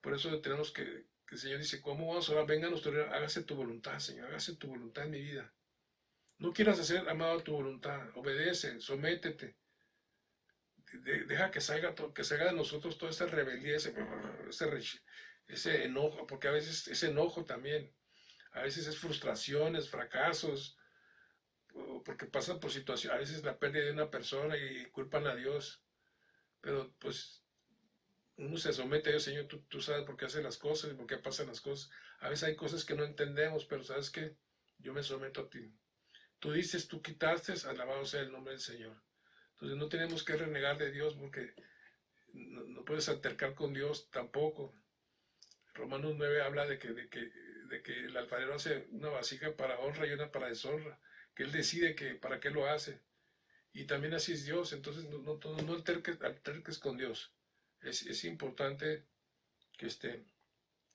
Por eso tenemos que el Señor dice, ¿cómo vamos a orar? Venga nuestro Dios, hágase tu voluntad, Señor, hágase tu voluntad en mi vida. No quieras hacer, amado, tu voluntad, obedece, sométete. Deja que salga de nosotros toda esa rebeldía, ese enojo, porque a veces es enojo también, a veces es frustraciones, fracasos, porque pasan por situaciones, a veces la pérdida de una persona y culpan a Dios, pero pues uno se somete a Dios, Señor, tú sabes por qué hace las cosas y por qué pasan las cosas. A veces hay cosas que no entendemos, pero ¿sabes qué? Yo me someto a ti. Tú dices, tú quitaste, alabado sea el nombre del Señor. Entonces no tenemos que renegar de Dios porque no puedes altercar con Dios tampoco. Romanos 9 habla de que el alfarero hace una vasija para honra y una para deshonra. que Él decide que para qué lo hace. Y también así es Dios, entonces no alterques con Dios. Es importante que,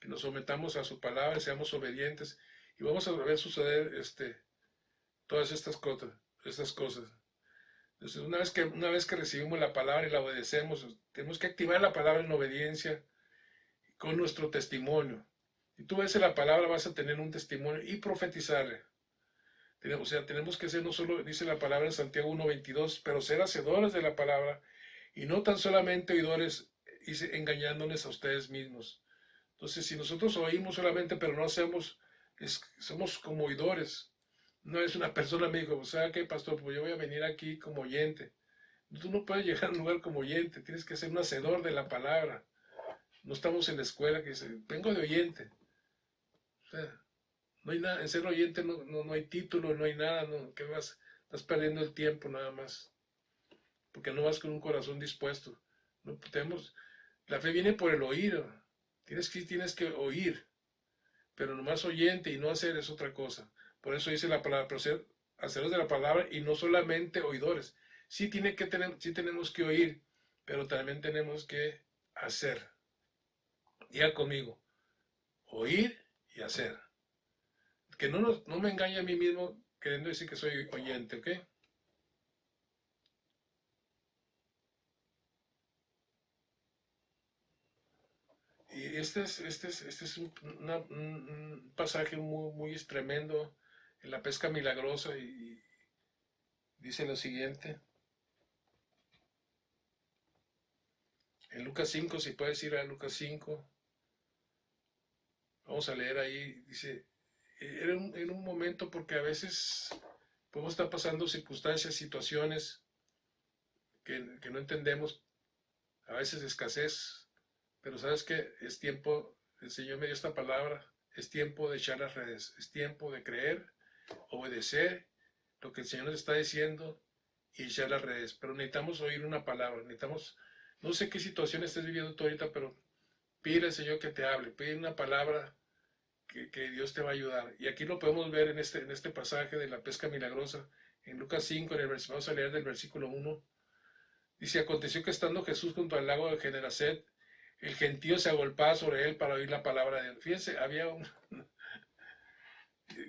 que nos sometamos a su palabra, seamos obedientes, y vamos a ver suceder todas estas cosas. Entonces, una vez que recibimos la palabra y la obedecemos, tenemos que activar la palabra en obediencia con nuestro testimonio. Si tú ves la palabra, vas a tener un testimonio y profetizarle. O sea, tenemos que ser, no solo dice la palabra en Santiago 1:22, pero ser hacedores de la palabra y no tan solamente oidores, engañándoles a ustedes mismos. Entonces, si nosotros oímos solamente, pero no hacemos, somos como oidores. No es una persona me dijo, ¿sabe qué, pastor? Pues yo voy a venir aquí como oyente. Tú no puedes llegar a un lugar como oyente, tienes que ser un hacedor de la palabra. No estamos en la escuela que dice, vengo de oyente. O sea, no hay nada, en ser oyente no hay título, no hay nada, ¿qué vas? Estás perdiendo el tiempo nada más, porque no vas con un corazón dispuesto. No tenemos, la fe viene por el oír, tienes que oír, pero nomás oyente y no hacer es otra cosa. Por eso dice la palabra, pero ser hacedores de la palabra y no solamente oidores. Sí tenemos que oír, pero también tenemos que hacer. Diga conmigo, oír y hacer. Que no me engañe a mí mismo queriendo decir que soy oyente, ¿ok? Y este es un pasaje muy tremendo en la pesca milagrosa y dice lo siguiente. En Lucas 5, si puedes ir a Lucas 5, vamos a leer ahí, dice, en un momento porque a veces podemos estar pasando circunstancias, situaciones que no entendemos, a veces escasez, pero sabes que es tiempo, el Señor me dio esta palabra, es tiempo de echar las redes, es tiempo de creer, obedecer lo que el Señor nos está diciendo y echar las redes, pero necesitamos oír una palabra, no sé qué situación estés viviendo tú ahorita, pero pide al Señor que te hable, pide una palabra que Dios te va a ayudar. Y aquí lo podemos ver en este pasaje de la pesca milagrosa, en Lucas 5, vamos a leer del versículo 1. Dice, aconteció que estando Jesús junto al lago de Genesaret, el gentío se agolpaba sobre él para oír la palabra de Dios. Fíjense, había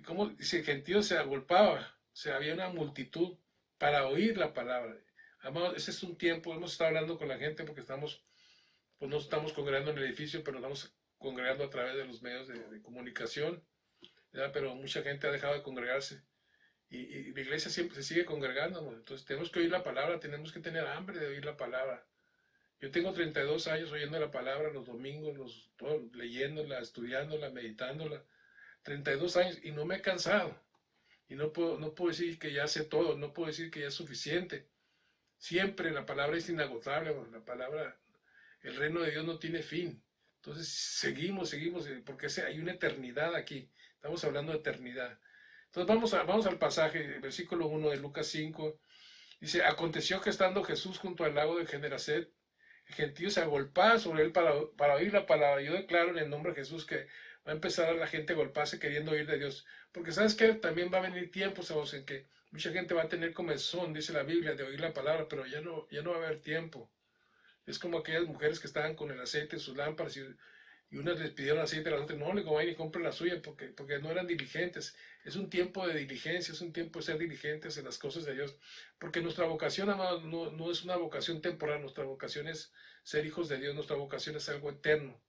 ¿cómo dice? El gentío se agolpaba, o sea, había una multitud para oír la palabra. Amados, ese es un tiempo, hemos estado hablando con la gente porque pues no estamos congregando en el edificio, pero estamos congregando a través de los medios de comunicación, ¿verdad? Pero mucha gente ha dejado de congregarse y la iglesia siempre se sigue congregando, ¿no? Entonces tenemos que oír la palabra, tenemos que tener hambre de oír la palabra. Yo tengo 32 años oyendo la palabra los domingos, leyéndola, estudiándola, meditándola, 32 años y no me he cansado. Y no puedo decir que ya sé todo, no puedo decir que ya es suficiente. Siempre la palabra es inagotable, la palabra, el reino de Dios no tiene fin. Entonces seguimos, porque hay una eternidad aquí. Estamos hablando de eternidad. Entonces vamos al pasaje, versículo 1 de Lucas 5. Dice, aconteció que estando Jesús junto al lago de Genesaret, el gentío se agolpaba sobre él para oír la palabra. Yo declaro en el nombre de Jesús que va a empezar a la gente a golparse queriendo oír de Dios. Porque sabes que también va a venir tiempos en que mucha gente va a tener comezón, dice la Biblia, de oír la palabra, pero ya no va a haber tiempo. Es como aquellas mujeres que estaban con el aceite en sus lámparas y unas les pidieron aceite a las otras, no, le digo, vayan y compren la suya porque no eran diligentes. Es un tiempo de diligencia, es un tiempo de ser diligentes en las cosas de Dios. Porque nuestra vocación, amados, no es una vocación temporal, nuestra vocación es ser hijos de Dios, nuestra vocación es algo eterno.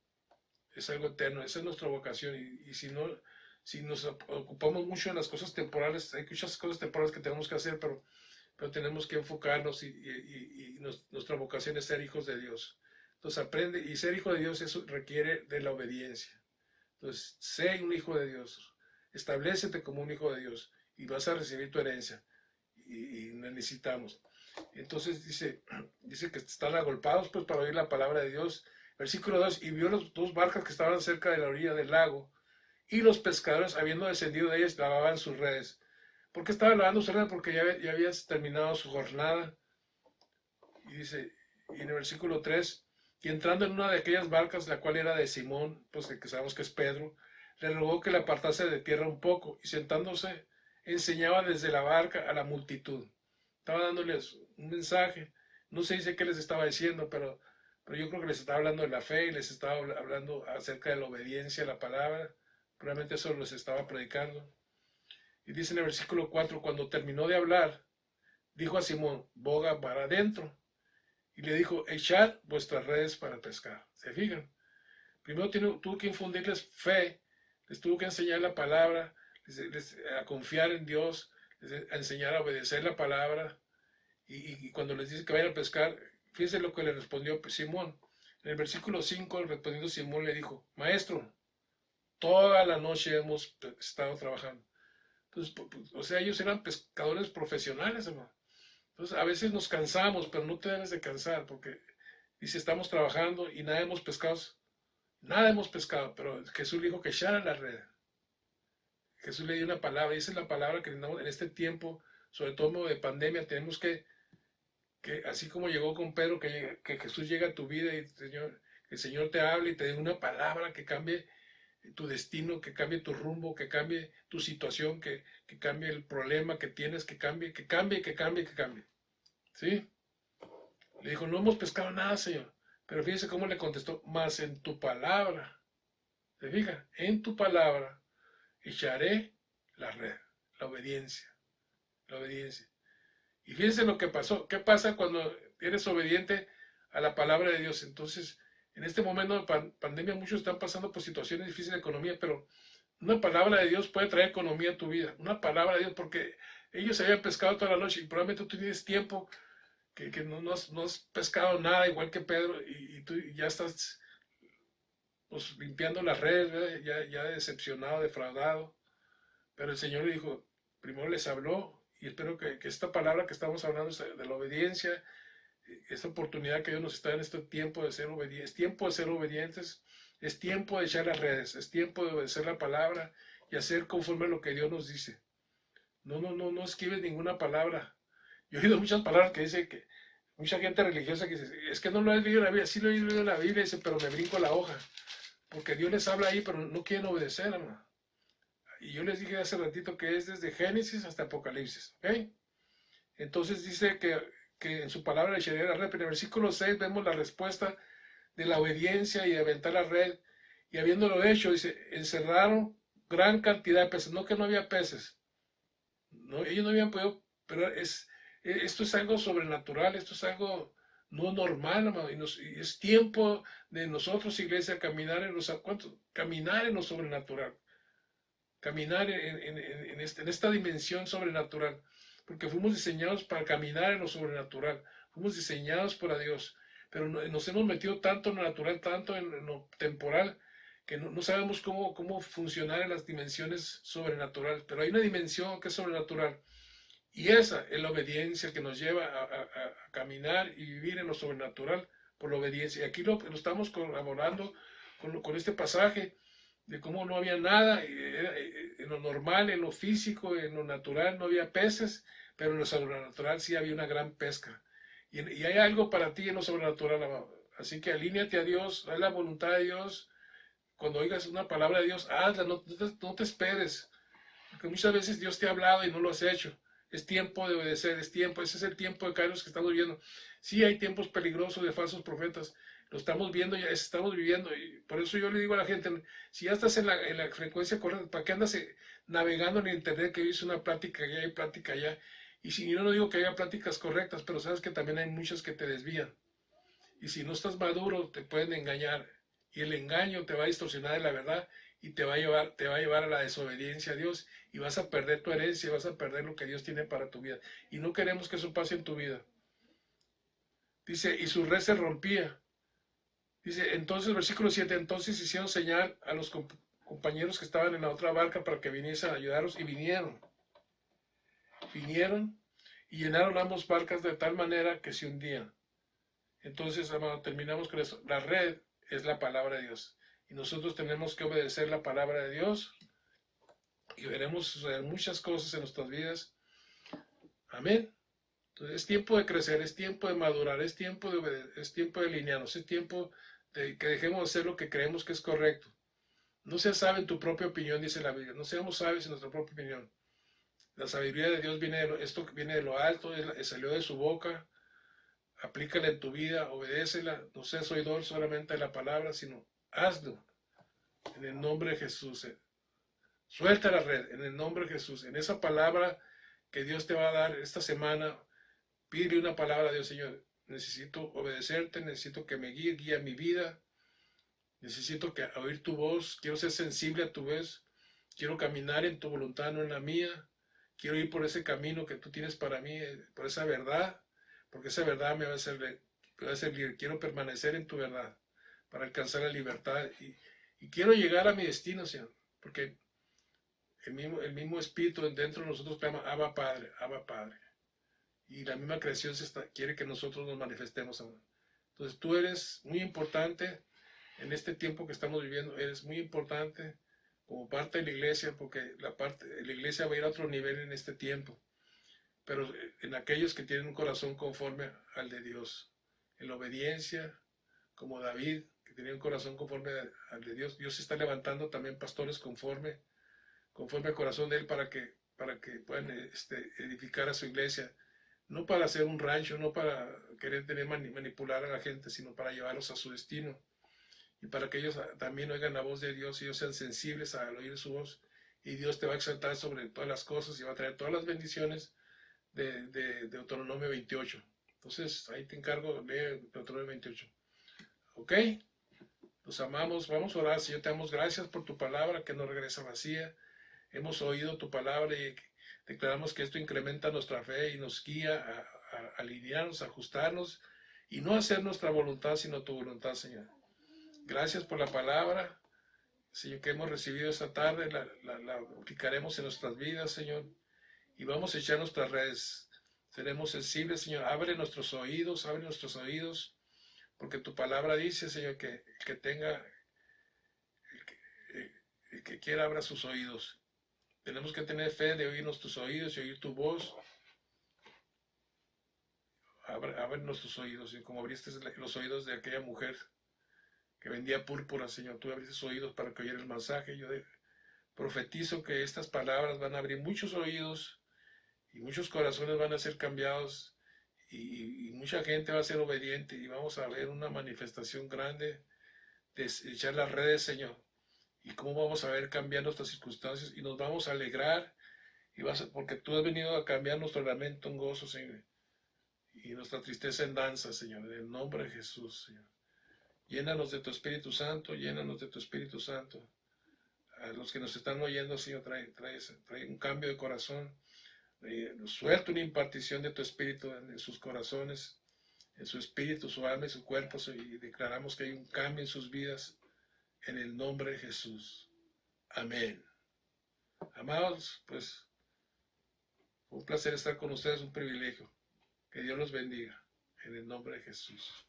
Es algo eterno, esa es nuestra vocación. Y si nos ocupamos mucho en las cosas temporales, hay muchas cosas temporales que tenemos que hacer, pero tenemos que enfocarnos y nuestra vocación es ser hijos de Dios. Entonces aprende, y ser hijo de Dios eso requiere de la obediencia. Entonces, sé un hijo de Dios, establécete como un hijo de Dios y vas a recibir tu herencia. Y necesitamos. Entonces dice que están agolpados pues para oír la palabra de Dios. Versículo 2, y vio las dos barcas que estaban cerca de la orilla del lago, y los pescadores, habiendo descendido de ellas, lavaban sus redes. ¿Por qué estaban lavando sus redes? Porque ya había terminado su jornada. Y dice, y en el versículo 3, y entrando en una de aquellas barcas, la cual era de Simón, pues el que sabemos que es Pedro, le rogó que le apartase de tierra un poco, y sentándose enseñaba desde la barca a la multitud. Estaba dándoles un mensaje. No se dice qué les estaba diciendo, pero yo creo que les estaba hablando de la fe y les estaba hablando acerca de la obediencia a la palabra. Probablemente eso les estaba predicando. Y dice en el versículo 4, cuando terminó de hablar, dijo a Simón, boga para adentro. Y le dijo, echad vuestras redes para pescar. ¿Se fijan? Primero tuvo que infundirles fe, les tuvo que enseñar la palabra, a confiar en Dios, a enseñar a obedecer la palabra. Y cuando les dice que vayan a pescar, fíjense lo que le respondió Simón. En el versículo 5, respondiendo Simón le dijo, maestro, toda la noche hemos estado trabajando. Entonces, o sea, ellos eran pescadores profesionales, hermano. Entonces, a veces nos cansamos, pero no te debes de cansar, porque dice, estamos trabajando y nada hemos pescado, pero Jesús le dijo que echara la red. Jesús le dio una palabra, y esa es la palabra que en este tiempo, sobre todo de pandemia, tenemos que así como llegó con Pedro, que Jesús llega a tu vida y el Señor te hable y te dé una palabra que cambie tu destino, que cambie tu rumbo, que cambie tu situación, que cambie el problema que tienes, que cambie. ¿Sí? Le dijo, no hemos pescado nada, Señor. Pero fíjese cómo le contestó, más en tu palabra. ¿Se fija? En tu palabra echaré la red, la obediencia, la obediencia. Y fíjense lo que pasó. ¿Qué pasa cuando eres obediente a la palabra de Dios? Entonces, en este momento de pandemia, muchos están pasando por situaciones difíciles de economía, pero una palabra de Dios puede traer economía a tu vida. Una palabra de Dios, porque ellos se habían pescado toda la noche y probablemente tú tienes tiempo que no has pescado nada, igual que Pedro, y tú ya estás pues, limpiando las redes, ya decepcionado, defraudado. Pero el Señor le dijo, primero les habló, y espero que esta palabra que estamos hablando de la obediencia, esta oportunidad que Dios nos está en este tiempo de ser obedientes, es tiempo de ser obedientes, es tiempo de echar las redes, es tiempo de obedecer la palabra y hacer conforme a lo que Dios nos dice. No esquives ninguna palabra. Yo he oído muchas palabras que dice que mucha gente religiosa que dice, es que no lo he leído en la Biblia, sí lo he leído en la Biblia, dice, pero me brinco la hoja, porque Dios les habla ahí, pero no quieren obedecer, hermano. Y yo les dije hace ratito que es desde Génesis hasta Apocalipsis, ¿ok? Entonces dice que en su palabra echaré la red, pero en el versículo 6 vemos la respuesta de la obediencia y de aventar la red, y habiéndolo hecho, dice, encerraron gran cantidad de peces, no que no había peces, no, ellos no habían podido, pero esto es algo sobrenatural, esto es algo no normal, hermano, y es tiempo de nosotros, iglesia, caminar en lo sobrenatural, caminar en esta dimensión sobrenatural, porque fuimos diseñados para caminar en lo sobrenatural, fuimos diseñados por Dios, pero nos hemos metido tanto en lo natural, tanto en lo temporal, que no sabemos cómo funcionar en las dimensiones sobrenaturales, pero hay una dimensión que es sobrenatural, y esa es la obediencia que nos lleva a caminar y vivir en lo sobrenatural por la obediencia. Y aquí lo estamos colaborando con este pasaje, de cómo no había nada, en lo normal, en lo físico, en lo natural no había peces, pero en lo sobrenatural sí había una gran pesca. Y hay algo para ti en lo sobrenatural, amado. Así que alíñate a Dios, haz la voluntad de Dios. Cuando oigas una palabra de Dios, hazla, no te esperes. Porque muchas veces Dios te ha hablado y no lo has hecho. Es tiempo de obedecer, ese es el tiempo de Kairos que estamos viviendo. Sí hay tiempos peligrosos de falsos profetas, lo estamos viendo, ya estamos viviendo, y por eso yo le digo a la gente, si ya estás en la frecuencia correcta, ¿para qué andas navegando en el internet que dice una plática allá y plática allá? Y si yo no digo que haya pláticas correctas, pero sabes que también hay muchas que te desvían. Y si no estás maduro, te pueden engañar. Y el engaño te va a distorsionar de la verdad y te va a llevar a la desobediencia a Dios, y vas a perder tu herencia, vas a perder lo que Dios tiene para tu vida. Y no queremos que eso pase en tu vida. Dice, y su red se rompía. Dice, entonces, versículo 7, entonces hicieron señal a los compañeros que estaban en la otra barca para que viniesen a ayudarlos, y vinieron. Vinieron y llenaron ambas barcas de tal manera que se hundían. Entonces, amado, terminamos con eso. La red es la palabra de Dios. Y nosotros tenemos que obedecer la palabra de Dios. Y veremos suceder muchas cosas en nuestras vidas. Amén. Entonces es tiempo de crecer, es tiempo de madurar, es tiempo de obedecer, es tiempo de alinearnos, es tiempo de que dejemos de hacer lo que creemos que es correcto. No seas sabio en tu propia opinión, dice la Biblia. No seamos sabios en nuestra propia opinión. La sabiduría de Dios esto viene de lo alto, salió de su boca. Aplícala en tu vida, obedécela. No seas oidor solamente de la palabra, sino hazlo. En el nombre de Jesús. Suelta la red, en el nombre de Jesús. En esa palabra que Dios te va a dar esta semana, pide una palabra a Dios, Señor. Necesito obedecerte, necesito que me guíe mi vida. Necesito oír tu voz. Quiero ser sensible a tu voz. Quiero caminar en tu voluntad, no en la mía. Quiero ir por ese camino que tú tienes para mí, por esa verdad, porque esa verdad me va a hacer libre. Quiero permanecer en tu verdad para alcanzar la libertad y quiero llegar a mi destino, Señor, porque el mismo Espíritu dentro de nosotros clama, Abba Padre, Abba Padre. Y la misma creación quiere que nosotros nos manifestemos ahora. Entonces tú eres muy importante en este tiempo que estamos viviendo, eres muy importante como parte de la iglesia, porque la iglesia va a ir a otro nivel en este tiempo, pero en aquellos que tienen un corazón conforme al de Dios, en la obediencia, como David, que tenía un corazón conforme al de Dios. Dios está levantando también pastores conforme al corazón de Él para que puedan edificar a su iglesia, no para hacer un rancho, no para querer manipular a la gente, sino para llevarlos a su destino. Y para que ellos también oigan la voz de Dios y ellos sean sensibles al oír su voz. Y Dios te va a exaltar sobre todas las cosas y va a traer todas las bendiciones de Deuteronomio 28. Entonces, ahí te encargo, lee Deuteronomio 28. ¿Ok? Los amamos, vamos a orar. Señor, te damos gracias por tu palabra que no regresa vacía. Hemos oído tu palabra y declaramos que esto incrementa nuestra fe y nos guía a alinearnos, a ajustarnos y no hacer nuestra voluntad, sino tu voluntad, Señor. Gracias por la palabra, Señor, que hemos recibido esta tarde. La aplicaremos en nuestras vidas, Señor, y vamos a echar nuestras redes. Seremos sensibles, Señor. Abre nuestros oídos, porque tu palabra dice, Señor, que el que quiera abra sus oídos. Tenemos que tener fe de oírnos tus oídos y oír tu voz. Abre nuestros oídos, y como abriste los oídos de aquella mujer que vendía púrpura, Señor, tú abriste sus oídos para que oyera el mensaje. Yo profetizo que estas palabras van a abrir muchos oídos y muchos corazones van a ser cambiados y mucha gente va a ser obediente y vamos a ver una manifestación grande de echar las redes, Señor, y cómo vamos a ver cambiar nuestras circunstancias y nos vamos a alegrar porque tú has venido a cambiar nuestro lamento en gozo, Señor, y nuestra tristeza en danza, Señor, en el nombre de Jesús, Señor. Llénanos de tu Espíritu Santo, llénanos de tu Espíritu Santo. A los que nos están oyendo, Señor, trae un cambio de corazón. Suelta una impartición de tu Espíritu en sus corazones, en su espíritu, su alma y su cuerpo, y declaramos que hay un cambio en sus vidas en el nombre de Jesús. Amén. Amados, pues, fue un placer estar con ustedes, un privilegio. Que Dios los bendiga en el nombre de Jesús.